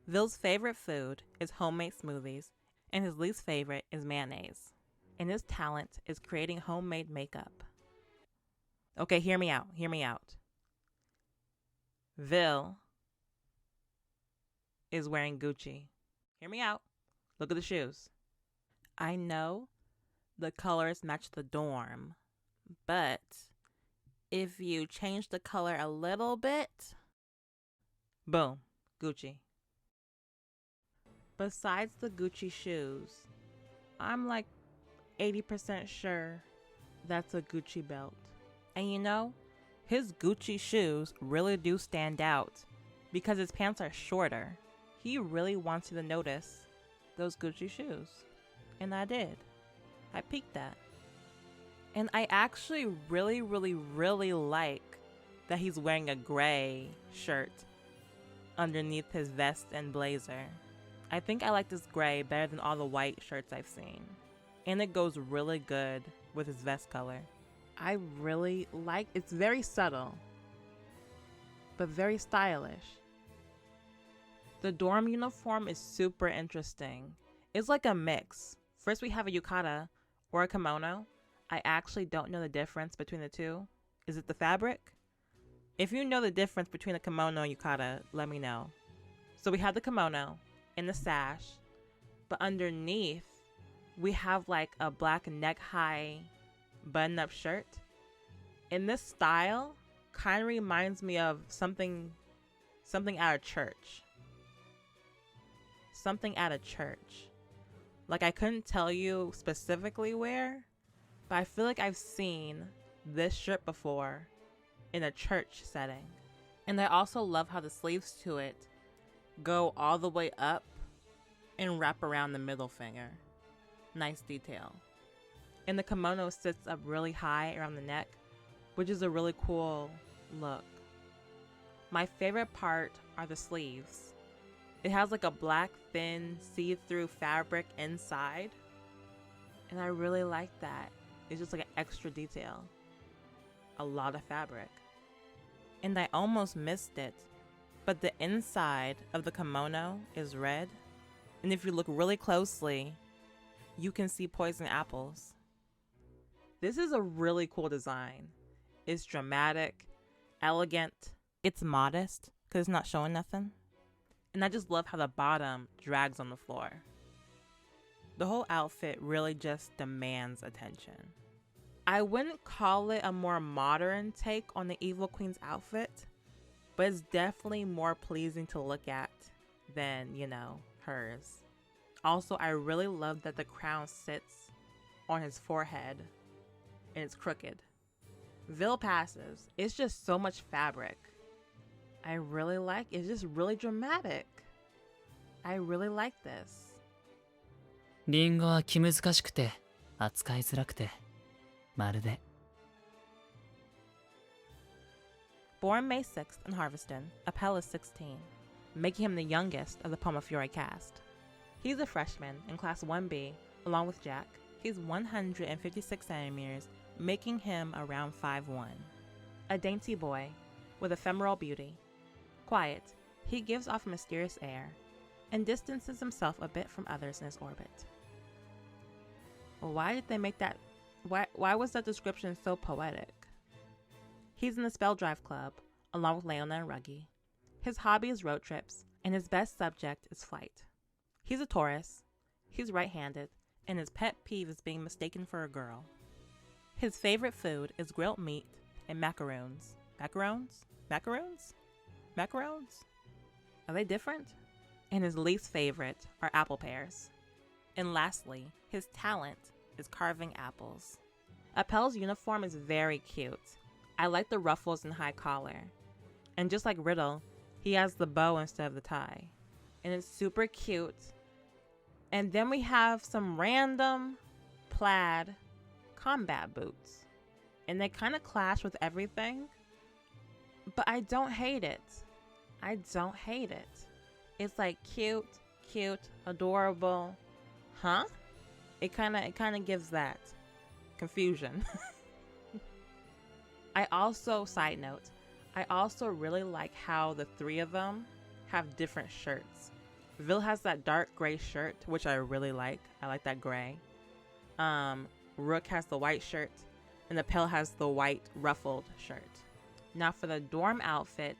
Ville's favorite food is homemade smoothies, and his least favorite is mayonnaise. And his talent is creating homemade makeup. Okay, hear me out. Ville is wearing Gucci. Hear me out. Look at the shoes. I know the colors match the dorm, but if you change the color a little bit, boom, Gucci. Besides the Gucci shoes, I'm like 80% sure that's a Gucci belt. And you know, his Gucci shoes really do stand out because his pants are shorter. He really wants you to notice those Gucci shoes. And I did. I peeked that. And I actually really like that he's wearing a gray shirt underneath his vest and blazer. I think I like this gray better than all the white shirts I've seen. And it goes really good with his vest color. I really like, it's very subtle, but very stylish. The dorm uniform is super interesting. It's like a mix. First we have a yukata or a kimono. I actually don't know the difference between the two. Is it the fabric? If you know the difference between a kimono and yukata, let me know. So we have the kimono and the sash, but underneath we have like a black neck-high button-up shirt. And this style kind of reminds me of something out of church. Something at a church. Like I couldn't tell you specifically where, but I feel like I've seen this shirt before in a church setting. And I also love how the sleeves to it go all the way up and wrap around the middle finger. Nice detail. And the kimono sits up really high around the neck, which is a really cool look. My favorite part are the sleeves. It has like a black thin see-through fabric inside, and I really like that. It's just like an extra detail. A lot of fabric. And I almost missed it, but the inside of the kimono is red, and if you look really closely, you can see poison apples. This is a really cool design. It's dramatic, elegant, it's modest because it's not showing nothing. And I just love how the bottom drags on the floor. The whole outfit really just demands attention. I wouldn't call it a more modern take on the Evil Queen's outfit, but it's definitely more pleasing to look at than, you know, hers. Also, I really love that the crown sits on his forehead and it's crooked. Ville passes. It's just so much fabric. I really like it. It's just really dramatic. I really like this. リンゴは気難しくて扱いづらくてまるで Born May 6th in Harveston, Appel is 16, making him the youngest of the Pomfiore cast. He's a freshman in Class 1B, along with Jack. He's 156 centimeters, making him around 5'1". A dainty boy with ephemeral beauty. Quiet, he gives off a mysterious air and distances himself a bit from others in his orbit. Why did they make that? Why was that description so poetic? He's in the Spell Drive Club, along with Leona and Ruggie. His hobby is road trips, and his best subject is flight. He's a Taurus, he's right-handed, and his pet peeve is being mistaken for a girl. His favorite food is grilled meat and macaroons, Macarons? Macaroons? Macarons? Are they different? And his least favorite are apple pears. And lastly, his talent is carving apples. Appel's uniform is very cute. I like the ruffles and high collar. And just like Riddle, he has the bow instead of the tie. And it's super cute. And then we have some random plaid combat boots. And they kind of clash with everything. But I don't hate it. I don't hate it. It's like cute, adorable. Huh? It kind of gives that confusion. I also, side note, I also really like how the three of them have different shirts. Vil has that dark gray shirt, which I really like. I like that gray. Rook has the white shirt, and Appel has the white ruffled shirt. Now for the dorm outfit,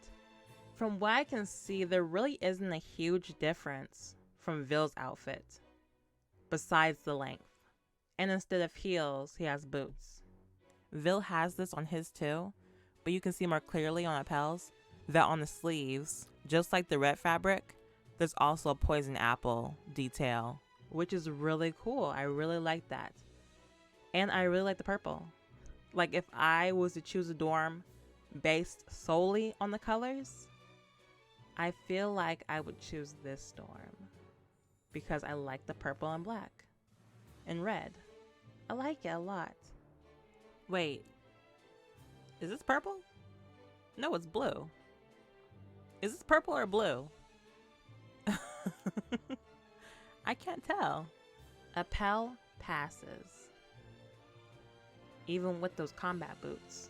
from what I can see, there really isn't a huge difference from Vil's outfit, besides the length. And instead of heels, he has boots. Vil has this on his too, but you can see more clearly on Appel's that on the sleeves, just like the red fabric, there's also a poison apple detail, which is really cool. I really like that. And I really like the purple. Like if I was to choose a dorm based solely on the colors, I feel like I would choose this dorm because I like the purple and black and red. I like it a lot. Wait, is this purple? No, it's blue. Is this purple or blue? I can't tell. Appel passes. Even with those combat boots.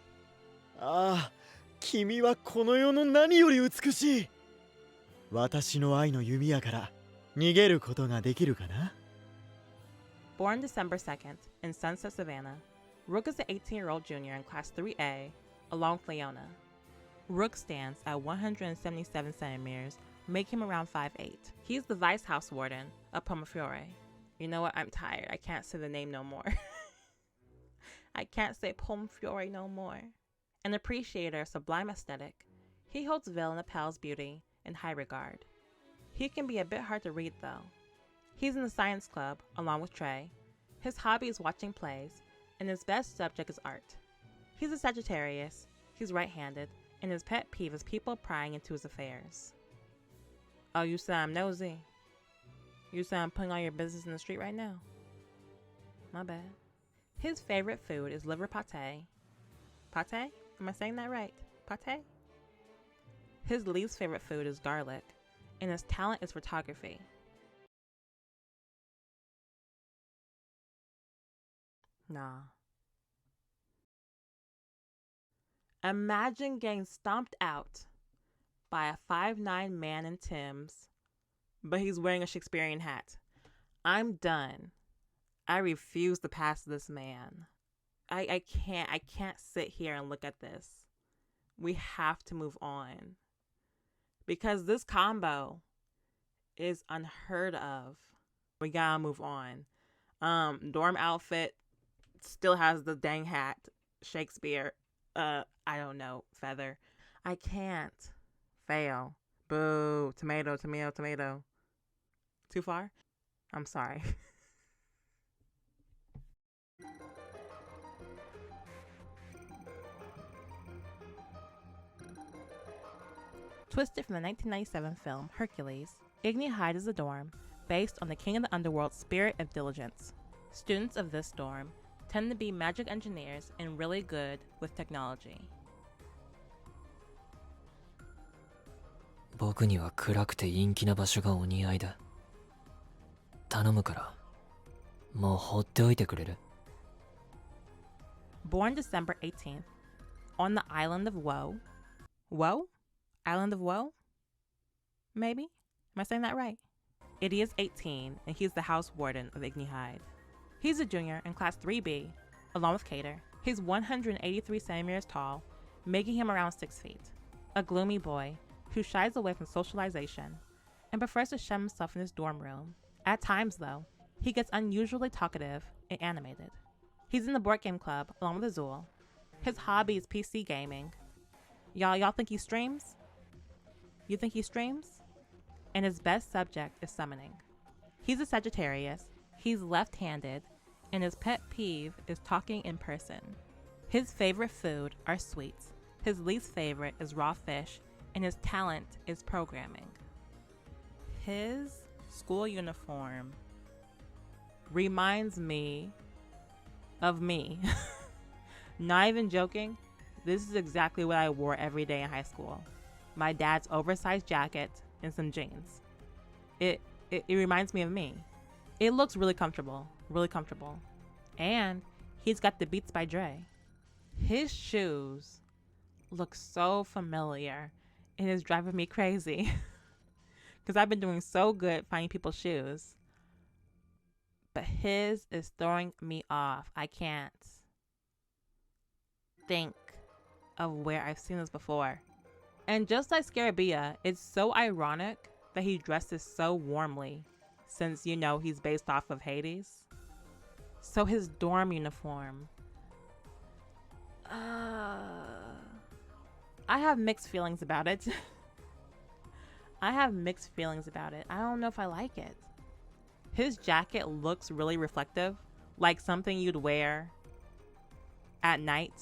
ああ、君はこの世の何より美しい。私の愛の弓矢から逃げることができるかな? Born December 2nd in Sunset, Savannah, Rook is an 18-year-old junior in Class 3A, along with Leona. Rook stands at 177 centimeters, making him around 5'8". He's the Vice House Warden of Pomfiore. You know what? I'm tired. I can't say the name no more. I can't say Pomfiore no more. An appreciator of sublime aesthetic, he holds Vil and Appel's beauty in high regard. He can be a bit hard to read though. He's in the science club along with Trey. His hobby is watching plays, and his best subject is art. He's a Sagittarius, he's right-handed, and his pet peeve is people prying into his affairs. Oh, you said I'm nosy? You said I'm putting all your business in the street right now? My bad. His favorite food is liver pate. Pate? Am I saying that right? Pate? His least favorite food is garlic, and his talent is photography. Nah. Imagine getting stomped out by a 5'9" man in Tim's, but he's wearing a Shakespearean hat. I'm done. I refuse to pass this man. I can't sit here and look at this. We have to move on. Because this combo is unheard of. We gotta move on. Dorm outfit still has the dang hat. Shakespeare. I don't know. Feather. I can't. Fail. Boo. Tomato, tomato, tomato. Too far? I'm sorry. Twisted from the 1997 film Hercules, Ignihyde is a dorm based on the King of the Underworld's spirit of diligence. Students of this dorm tend to be magic engineers and really good with technology. 僕には暗くて陰気な場所がお似合いだ。頼むから、もう放っておいてくれる? Born December 18th, on the island of Woe. Woe? Island of Woe? Maybe? Am I saying that right? Iddy is 18, and he's the house warden of Ignihyde. He's a junior in Class 3B, along with Cater. He's 183 centimeters tall, making him around 6 feet. A gloomy boy who shies away from socialization and prefers to shut himself in his dorm room. At times, though, he gets unusually talkative and animated. He's in the board game club along with Azul. His hobby is PC gaming. Y'all think he streams? You think he streams? And his best subject is summoning. He's a Sagittarius, he's left-handed, and his pet peeve is talking in person. His favorite food are sweets, his least favorite is raw fish, and his talent is programming. His school uniform reminds me of me. Not even joking, this is exactly what I wore every day in high school. My dad's oversized jacket and some jeans. It reminds me of me. It looks really comfortable, really comfortable. And he's got the Beats by Dre. His shoes look so familiar and it's driving me crazy because I've been doing so good finding people's shoes. But his is throwing me off. I can't think of where I've seen this before. And just like Scarabia, it's so ironic that he dresses so warmly since, you know, he's based off of Hades. So his dorm uniform. I have mixed feelings about it. I don't know if I like it. His jacket looks really reflective, like something you'd wear at night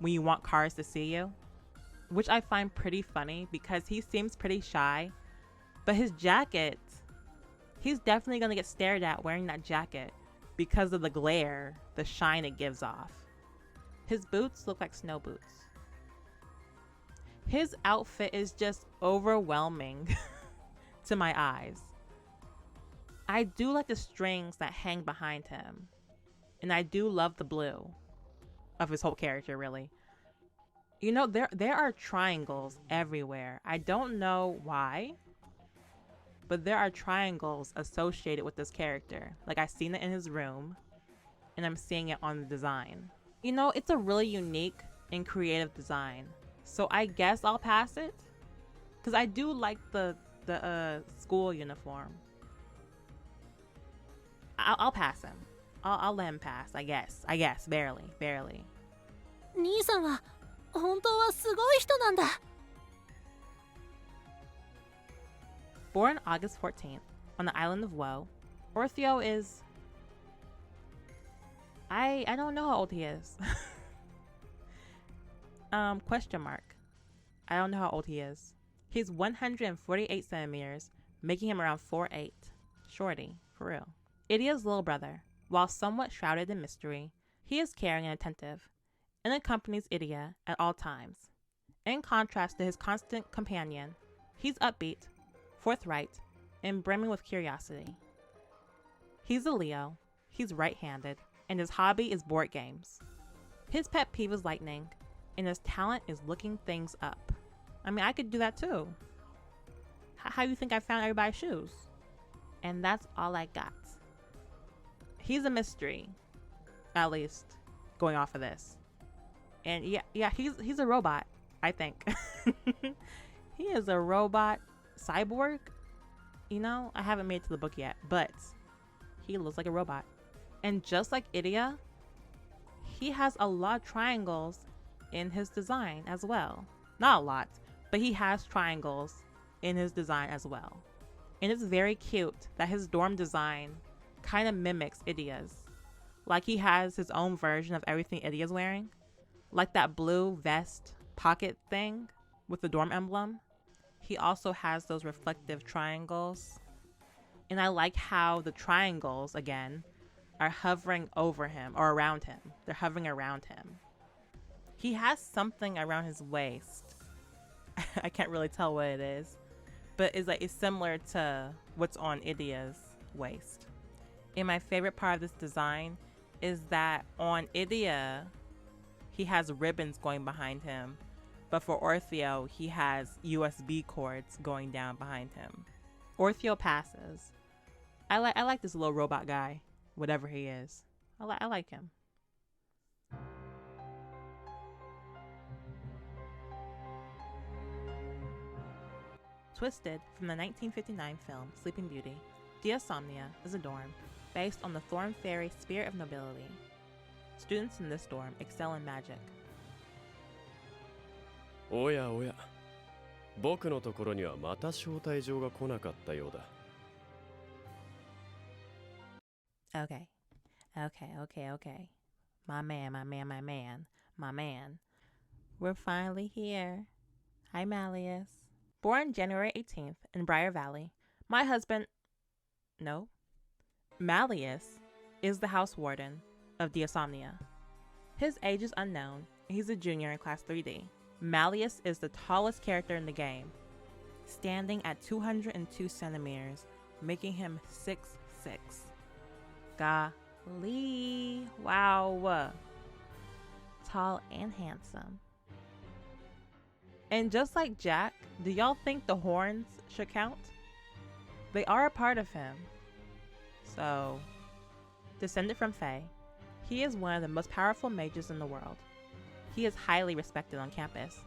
when you want cars to see you, which I find pretty funny because he seems pretty shy, but his jacket, he's definitely gonna get stared at wearing that jacket because of the glare, the shine it gives off. His boots look like snow boots. His outfit is just overwhelming to my eyes. I do like the strings that hang behind him, and I do love the blue of his whole character, really. You know, there are triangles everywhere. I don't know why, but there are triangles associated with this character. Like, I've seen it in his room, and I'm seeing it on the design. You know, it's a really unique and creative design. So I guess I'll pass it, because I do like the school uniform. I'll pass him. I'll let him pass, I guess, barely. 兄さんは本当はすごい人なんだ。 Born August 14th on the island of Woe, Orfeo is... I don't know how old he is. Question mark. I don't know how old he is. He's 148 centimeters, making him around 4'8". Shorty, for real. Idia's little brother. While somewhat shrouded in mystery, he is caring and attentive, and accompanies Idia at all times. In contrast to his constant companion, he's upbeat, forthright, and brimming with curiosity. He's a Leo, he's right-handed, and his hobby is board games. His pet peeve is lightning, and his talent is looking things up. I mean, I could do that too. How do you think I found everybody's shoes? And that's all I got. He's a mystery, at least, going off of this. And yeah, he's a robot, I think. He is a robot cyborg. You know, I haven't made it to the book yet, but he looks like a robot. And just like Idia, he has a lot of triangles in his design as well. Not a lot, but he has triangles in his design as well. And it's very cute that his dorm design kind of mimics Idia's. Like, he has his own version of everything Idia's wearing. Like that blue vest pocket thing with the dorm emblem. He also has those reflective triangles. And I like how the triangles, again, are hovering over him or around him. They're hovering around him. He has something around his waist. I can't really tell what it is, but it's similar to what's on Idia's waist. And my favorite part of this design is that on Idia, he has ribbons going behind him, but for Orfeo, he has USB cords going down behind him. Orfeo passes. I like this little robot guy, whatever he is. I like him. Twisted from the 1959 film Sleeping Beauty, Diasomnia is a dorm based on the Thorn Fairy Spirit of Nobility. Students in this dorm excel in magic. おやおや、僕のところにはまた招待状が来なかったようだ。Okay. My man. We're finally here. Hi, Malleus. Born January 18th in Briar Valley, my husband... No. Malleus is the house warden of Diasomnia. His age is unknown, and he's a junior in Class 3D. Malleus is the tallest character in the game, standing at 202 centimeters, making him 6'6". Golly, wow. Tall and handsome. And just like Jack, do y'all think the horns should count? They are a part of him. So, descended from Fae, he is one of the most powerful mages in the world. He is highly respected on campus,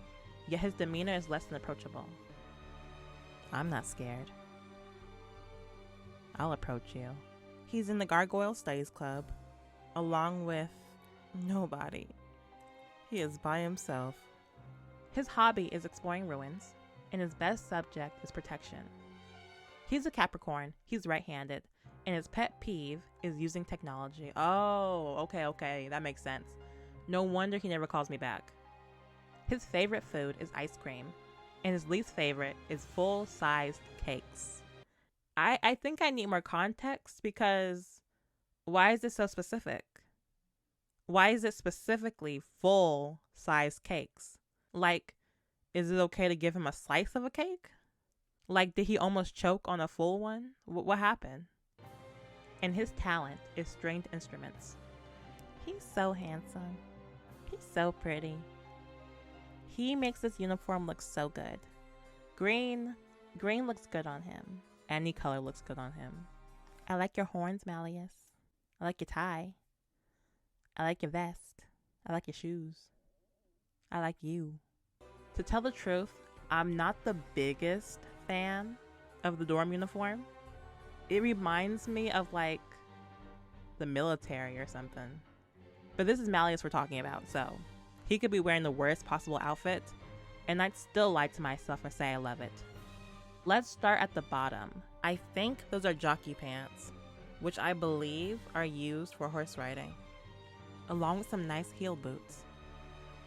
yet his demeanor is less than approachable. I'm not scared. I'll approach you. He's in the Gargoyle Studies Club, along with nobody. He is by himself. His hobby is exploring ruins, and his best subject is protection. He's a Capricorn, he's right-handed, and his pet peeve is using technology. Oh, okay, that makes sense. No wonder he never calls me back. His favorite food is ice cream, and his least favorite is full-sized cakes. I think I need more context, because why is it so specific? Why is it specifically full-sized cakes? Like, is it okay to give him a slice of a cake? Like, did he almost choke on a full one? What happened? And his talent is stringed instruments. He's so handsome. He's so pretty. He makes this uniform look so good. Green looks good on him. Any color looks good on him. I like your horns, Malleus. I like your tie. I like your vest. I like your shoes. I like you. To tell the truth, I'm not the biggest fan of the dorm uniform. It reminds me of like the military or something. But this is Malleus we're talking about, so he could be wearing the worst possible outfit, and I'd still lie to myself and say I love it. Let's start at the bottom. I think those are jockey pants, which I believe are used for horse riding, along with some nice heel boots.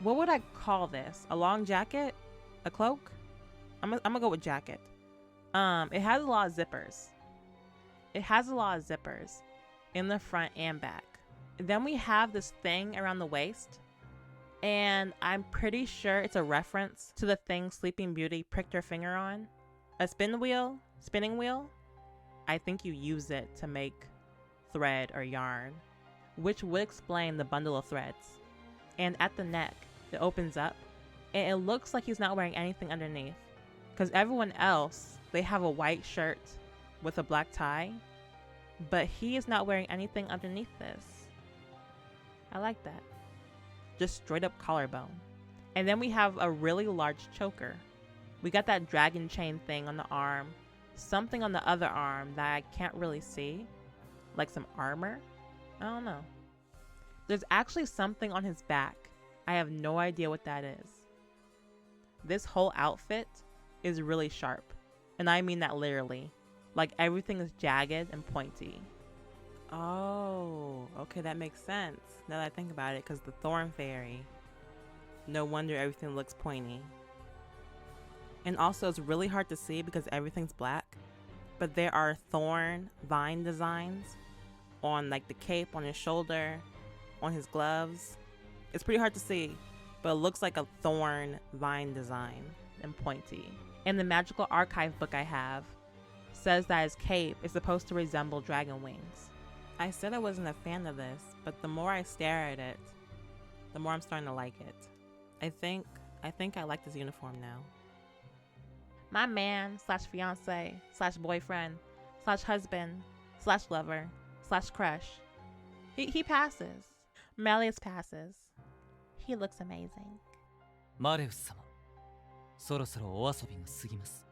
What would I call this? A long jacket? A cloak? I'm gonna go with jacket. It has a lot of zippers. In the front and back. Then we have this thing around the waist, and I'm pretty sure it's a reference to the thing Sleeping Beauty pricked her finger on. A spinning wheel. I think you use it to make thread or yarn, which would explain the bundle of threads. And at the neck, it opens up, and it looks like he's not wearing anything underneath, because everyone else, they have a white shirt with a black tie, but he is not wearing anything underneath this. I like that. Just straight up collarbone. And then we have a really large choker. We got that dragon chain thing on the arm, something on the other arm that I can't really see, like some armor. I don't know. There's actually something on his back. I have no idea what that is. This whole outfit is really sharp, and I mean that literally. Like, everything is jagged and pointy. Oh, okay, that makes sense now that I think about it, because the Thorn Fairy. No wonder everything looks pointy. And also, it's really hard to see because everything's black, but there are thorn vine designs on like the cape, on his shoulder, on his gloves. It's pretty hard to see, but it looks like a thorn vine design and pointy. And the magical archive book I have says that his cape is supposed to resemble dragon wings. I said I wasn't a fan of this, but the more I stare at it, the more I'm starting to like it. I think I like this uniform now. My man / fiance / boyfriend / husband / lover / crush. He passes. Malleus passes. He looks amazing. マレウス様、そろそろお遊びが過ぎます。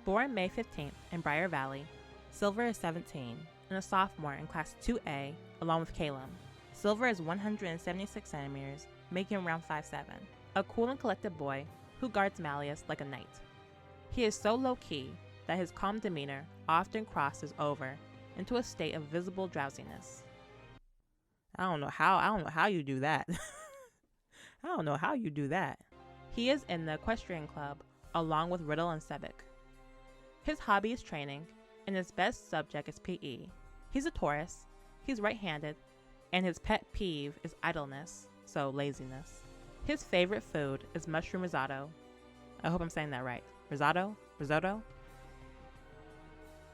Born May 15th in Briar Valley, Silver is 17 and a sophomore in Class 2A along with Caleb. Silver is 176 centimeters, making him around 5'7", a cool and collected boy who guards Malleus like a knight. He is so low-key that his calm demeanor often crosses over into a state of visible drowsiness. I don't know how you do that. I don't know how you do that. He is in the equestrian club along with Riddle and Sebek. His hobby is training, and his best subject is PE. He's a Taurus, he's right-handed, and his pet peeve is idleness, so laziness. His favorite food is mushroom risotto. I hope I'm saying that right. Risotto? Risotto?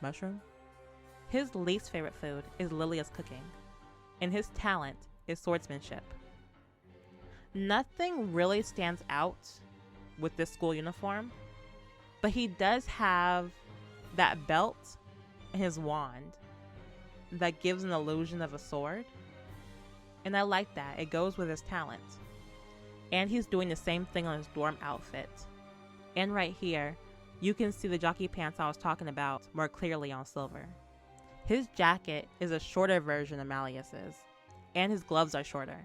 Mushroom? His least favorite food is Lilia's cooking, and his talent is swordsmanship. Nothing really stands out with this school uniform, but he does have that belt and his wand that gives an illusion of a sword, and I like that. It goes with his talent. And he's doing the same thing on his dorm outfit. And right here, you can see the jockey pants I was talking about more clearly on Silver. His jacket is a shorter version of Malleus's, and his gloves are shorter.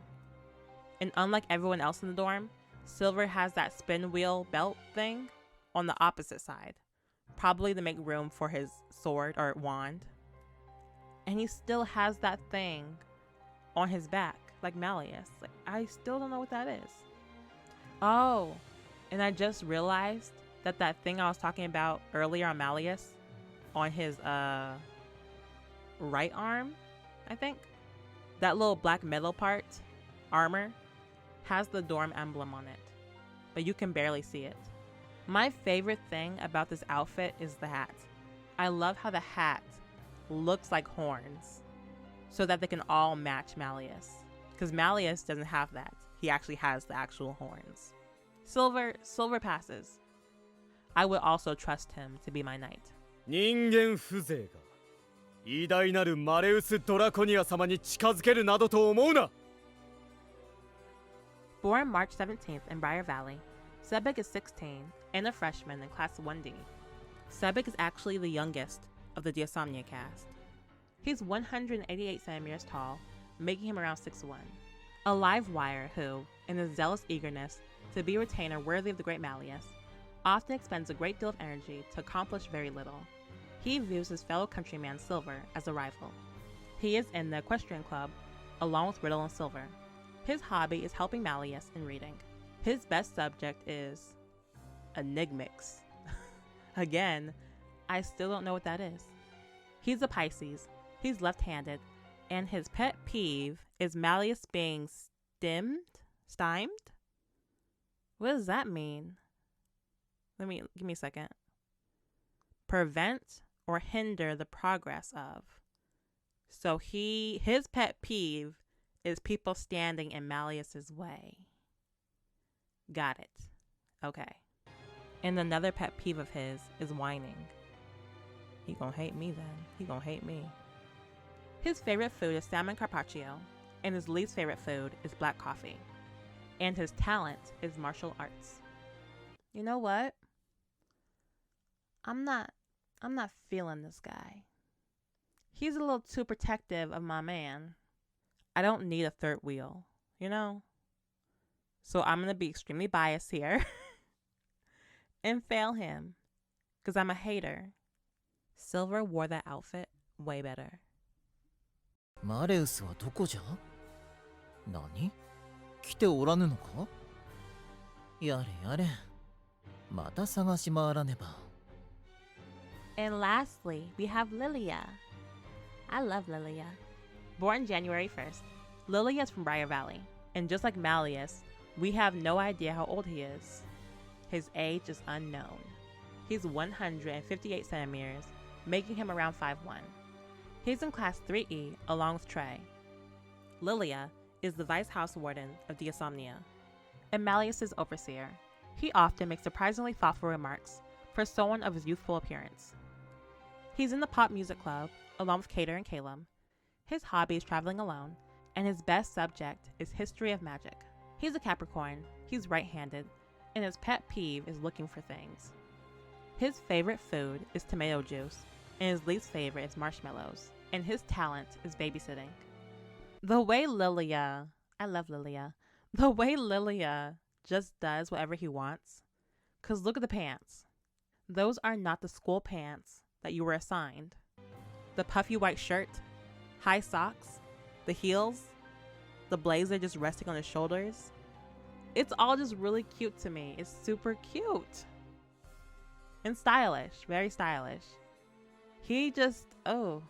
And unlike everyone else in the dorm, Silver has that spin wheel belt thing on the opposite side, probably to make room for his sword or wand. And he still has that thing on his back, like Malleus. Like, I still don't know what that is. Oh, and I just realized that that thing I was talking about earlier on Malleus, on his right arm, I think, that little black metal part, armor, has the dorm emblem on it, but you can barely see it. My favorite thing about this outfit is the hat. I love how the hat looks like horns so that they can all match Malleus, because Malleus doesn't have that. He actually has the actual horns. Silver passes. I would also trust him to be my knight. 人間風情が偉大なるマレウス・ドラコニア様に近づけるなどと思うな。 Born March 17th in Briar Valley, Sebek is 16 and a freshman in Class 1D. Sebek is actually the youngest of the Diasomnia cast. He's 188 centimeters tall, making him around 6'1", a live wire who, in his zealous eagerness to be a retainer worthy of the great Malleus, often expends a great deal of energy to accomplish very little. He views his fellow countryman Silver as a rival. He is in the equestrian club along with Riddle and Silver. His hobby is helping Malleus in reading. His best subject is enigmics. Again, I still don't know what that is. He's a Pisces, he's left-handed, and his pet peeve is Malleus being stymied? What does that mean? Give me a second. Prevent or hinder the progress of. So his pet peeve is people standing in Malleus's way. Got it. Okay. And another pet peeve of his is whining. He gonna hate me then. He gonna hate me. His favorite food is salmon carpaccio, and his least favorite food is black coffee. And his talent is martial arts. You know what? I'm not feeling this guy. He's a little too protective of my man. I don't need a third wheel, you know? So I'm going to be extremely biased here and fail him because I'm a hater. Silver wore that outfit way better. マレウスはどこじゃ？何？来ておらぬのか？やれやれ。また探し回らねば。 And lastly, we have Lilia. I love Lilia. Born January 1st, Lilia is from Briar Valley, and just like Malleus, we have no idea how old he is. His age is unknown. He's 158 centimeters, making him around 5'1". He's in Class 3E along with Trey. Lilia is the Vice House Warden of Diasomnia, and Malleus' overseer. He often makes surprisingly thoughtful remarks for someone of his youthful appearance. He's in the pop music club along with Cater and Caleb. His hobby is traveling alone, and his best subject is history of magic. He's a Capricorn, he's right-handed, and his pet peeve is looking for things. His favorite food is tomato juice, and his least favorite is marshmallows, and his talent is babysitting. The way Lilia, I love Lilia. The way Lilia just does whatever he wants. Because look at the pants. Those are not the school pants that you were assigned. The puffy white shirt, high socks, the heels, the blazer just resting on his shoulders. It's all just really cute to me. It's super cute. And stylish, very stylish. He just, oh,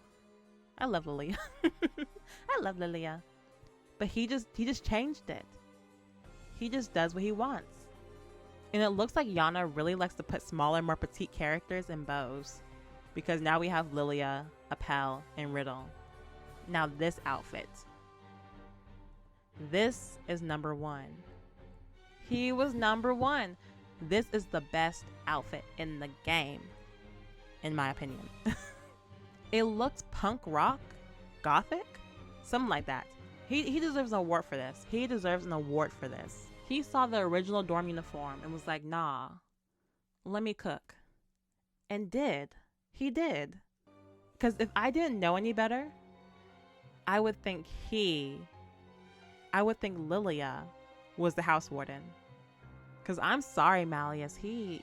I love Lilia. I love Lilia. But he just changed it. He just does what he wants. And it looks like Yana really likes to put smaller, more petite characters in bows. Because now we have Lilia, Appel, and Riddle. Now this outfit. This is number 1. He was number 1. This is the best outfit in the game, in my opinion. It looks punk rock, gothic, something like that. He deserves an award for this. He deserves an award for this. He saw the original dorm uniform and was like, nah, let me cook. And did. He did. Because if I didn't know any better, I would think Lilia was the house warden. Because I'm sorry, Malleus, he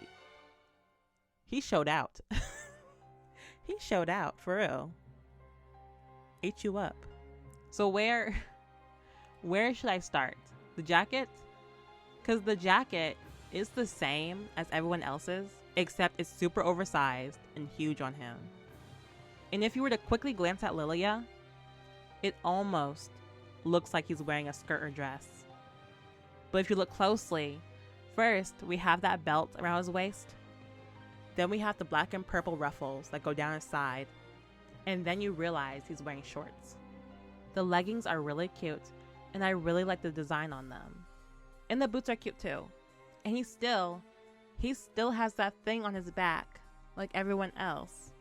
showed out. He showed out, for real. Ate you up. So where should I start? The jacket? Because the jacket is the same as everyone else's, except it's super oversized and huge on him. And if you were to quickly glance at Lilia, it almost looks like he's wearing a skirt or dress. But if you look closely, first we have that belt around his waist. Then we have the black and purple ruffles that go down his side. And then you realize he's wearing shorts. The leggings are really cute, and I really like the design on them. And the boots are cute too. And he still has that thing on his back, like everyone else.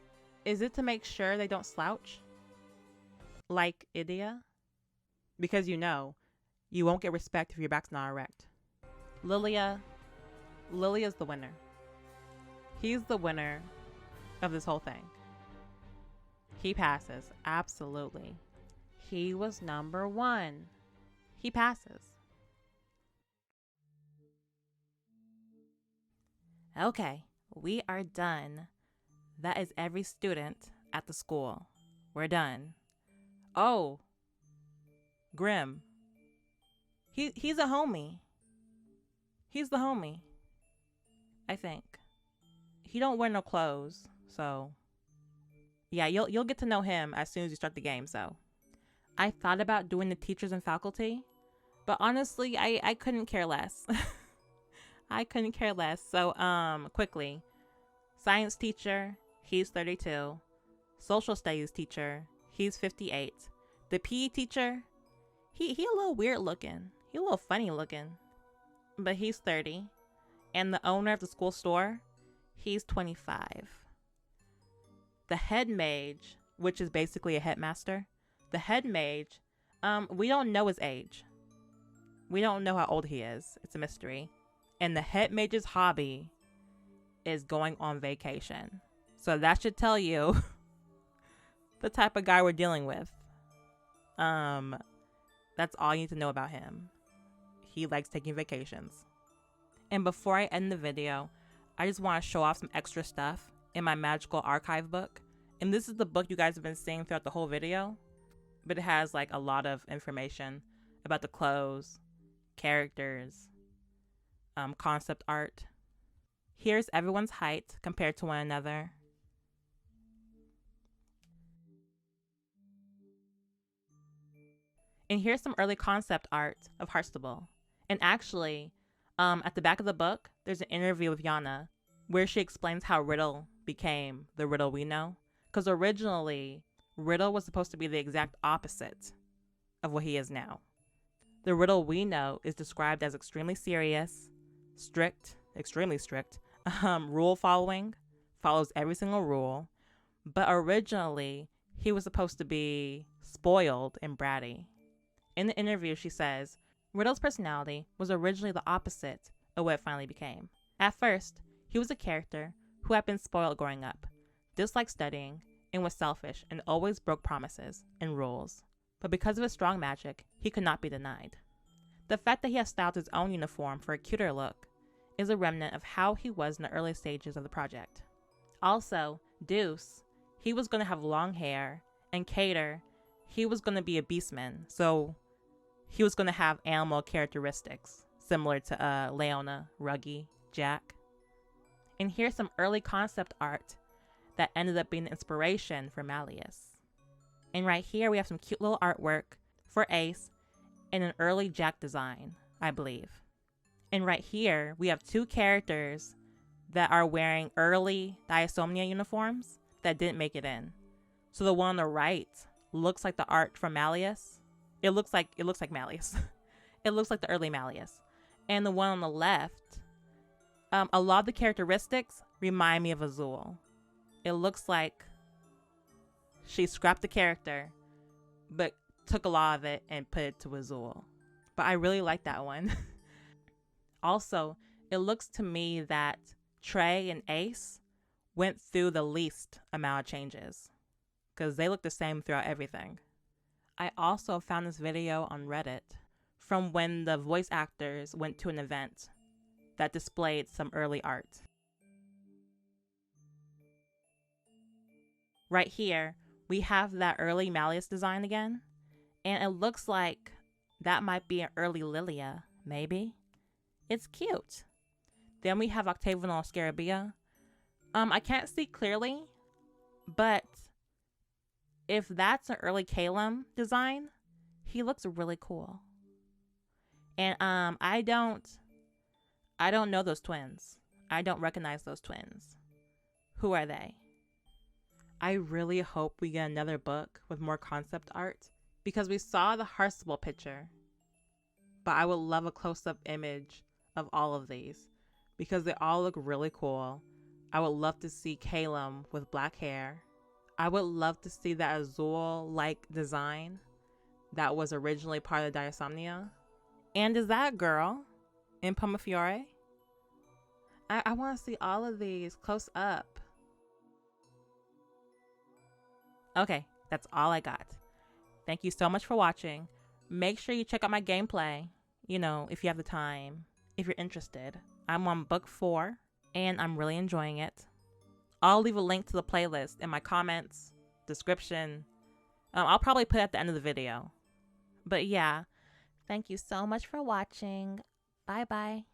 Is it to make sure they don't slouch? Like Idia? Because you know, you won't get respect if your back's not erect. Lilia's the winner. He's the winner of this whole thing. He passes, absolutely. He was number 1. He passes. Okay, we are done. That is every student at the school. We're done. Oh, Grim. He's a homie. He's the homie, I think. He don't wear no clothes, so yeah, you'll get to know him as soon as you start the game. So I thought about doing the teachers and faculty, but honestly, I couldn't care less. I couldn't care less. So quickly, science teacher, he's 32. Social studies teacher, he's 58. The PE teacher, he a little weird looking. He a little funny looking, but he's 30. And the owner of the school store, he's 25. The head mage, which is basically a headmaster, the head mage, we don't know his age. We don't know how old he is. It's a mystery. And the head mage's hobby is going on vacation. So that should tell you the type of guy we're dealing with. That's all you need to know about him. He likes taking vacations. And before I end the video, I just want to show off some extra stuff in my magical archive book. And this is the book you guys have been seeing throughout the whole video, but it has like a lot of information about the clothes, characters, concept art. Here's everyone's height compared to one another. And here's some early concept art of Heartslabyul. And actually, at the back of the book, there's an interview with Yana where she explains how Riddle became the Riddle we know. Because originally, Riddle was supposed to be the exact opposite of what he is now. The Riddle we know is described as extremely serious, strict, extremely strict, rule following, follows every single rule. But originally, he was supposed to be spoiled and bratty. In the interview, she says, Riddle's personality was originally the opposite of what it finally became. At first, he was a character who had been spoiled growing up, disliked studying, and was selfish and always broke promises and rules. but because of his strong magic, he could not be denied. The fact that he has styled his own uniform for a cuter look is a remnant of how he was in the early stages of the project. Also, Deuce, he was going to have long hair, and Cater, he was going to be a beastman, so he was going to have animal characteristics, similar to Leona, Ruggy, Jack. And here's some early concept art that ended up being the inspiration for Malleus. And right here we have some cute little artwork for Ace and an early Jack design, I believe. And right here we have two characters that are wearing early Diasomnia uniforms that didn't make it in. So the one on the right looks like the art from Malleus. It looks like Malleus. It looks like the early Malleus. And the one on the left, a lot of the characteristics remind me of Azul. It looks like she scrapped the character, but took a lot of it and put it to Azul. But I really like that one. Also, it looks to me that Trey and Ace went through the least amount of changes, because they look the same throughout everything. I also found this video on Reddit from when the voice actors went to an event that displayed some early art. Right here, we have that early Malleus design again, and it looks like that might be an early Lilia, maybe? It's cute. Then we have Octavinelle Scarabia. I can't see clearly, but if that's an early Calum design, he looks really cool. And I don't know those twins. I don't recognize those twins. Who are they? I really hope we get another book with more concept art, because we saw the Heartslabyul picture, but I would love a close-up image of all of these because they all look really cool. I would love to see Calum with black hair. I would love to see that Azul-like design that was originally part of Diasomnia. And is that girl in Pomfiore? I want to see all of these close up. Okay, that's all I got. Thank you so much for watching. Make sure you check out my gameplay, if you have the time, if you're interested. I'm on book 4, and I'm really enjoying it. I'll leave a link to the playlist in my comments, description. I'll probably put it at the end of the video. But yeah, thank you so much for watching. Bye-bye.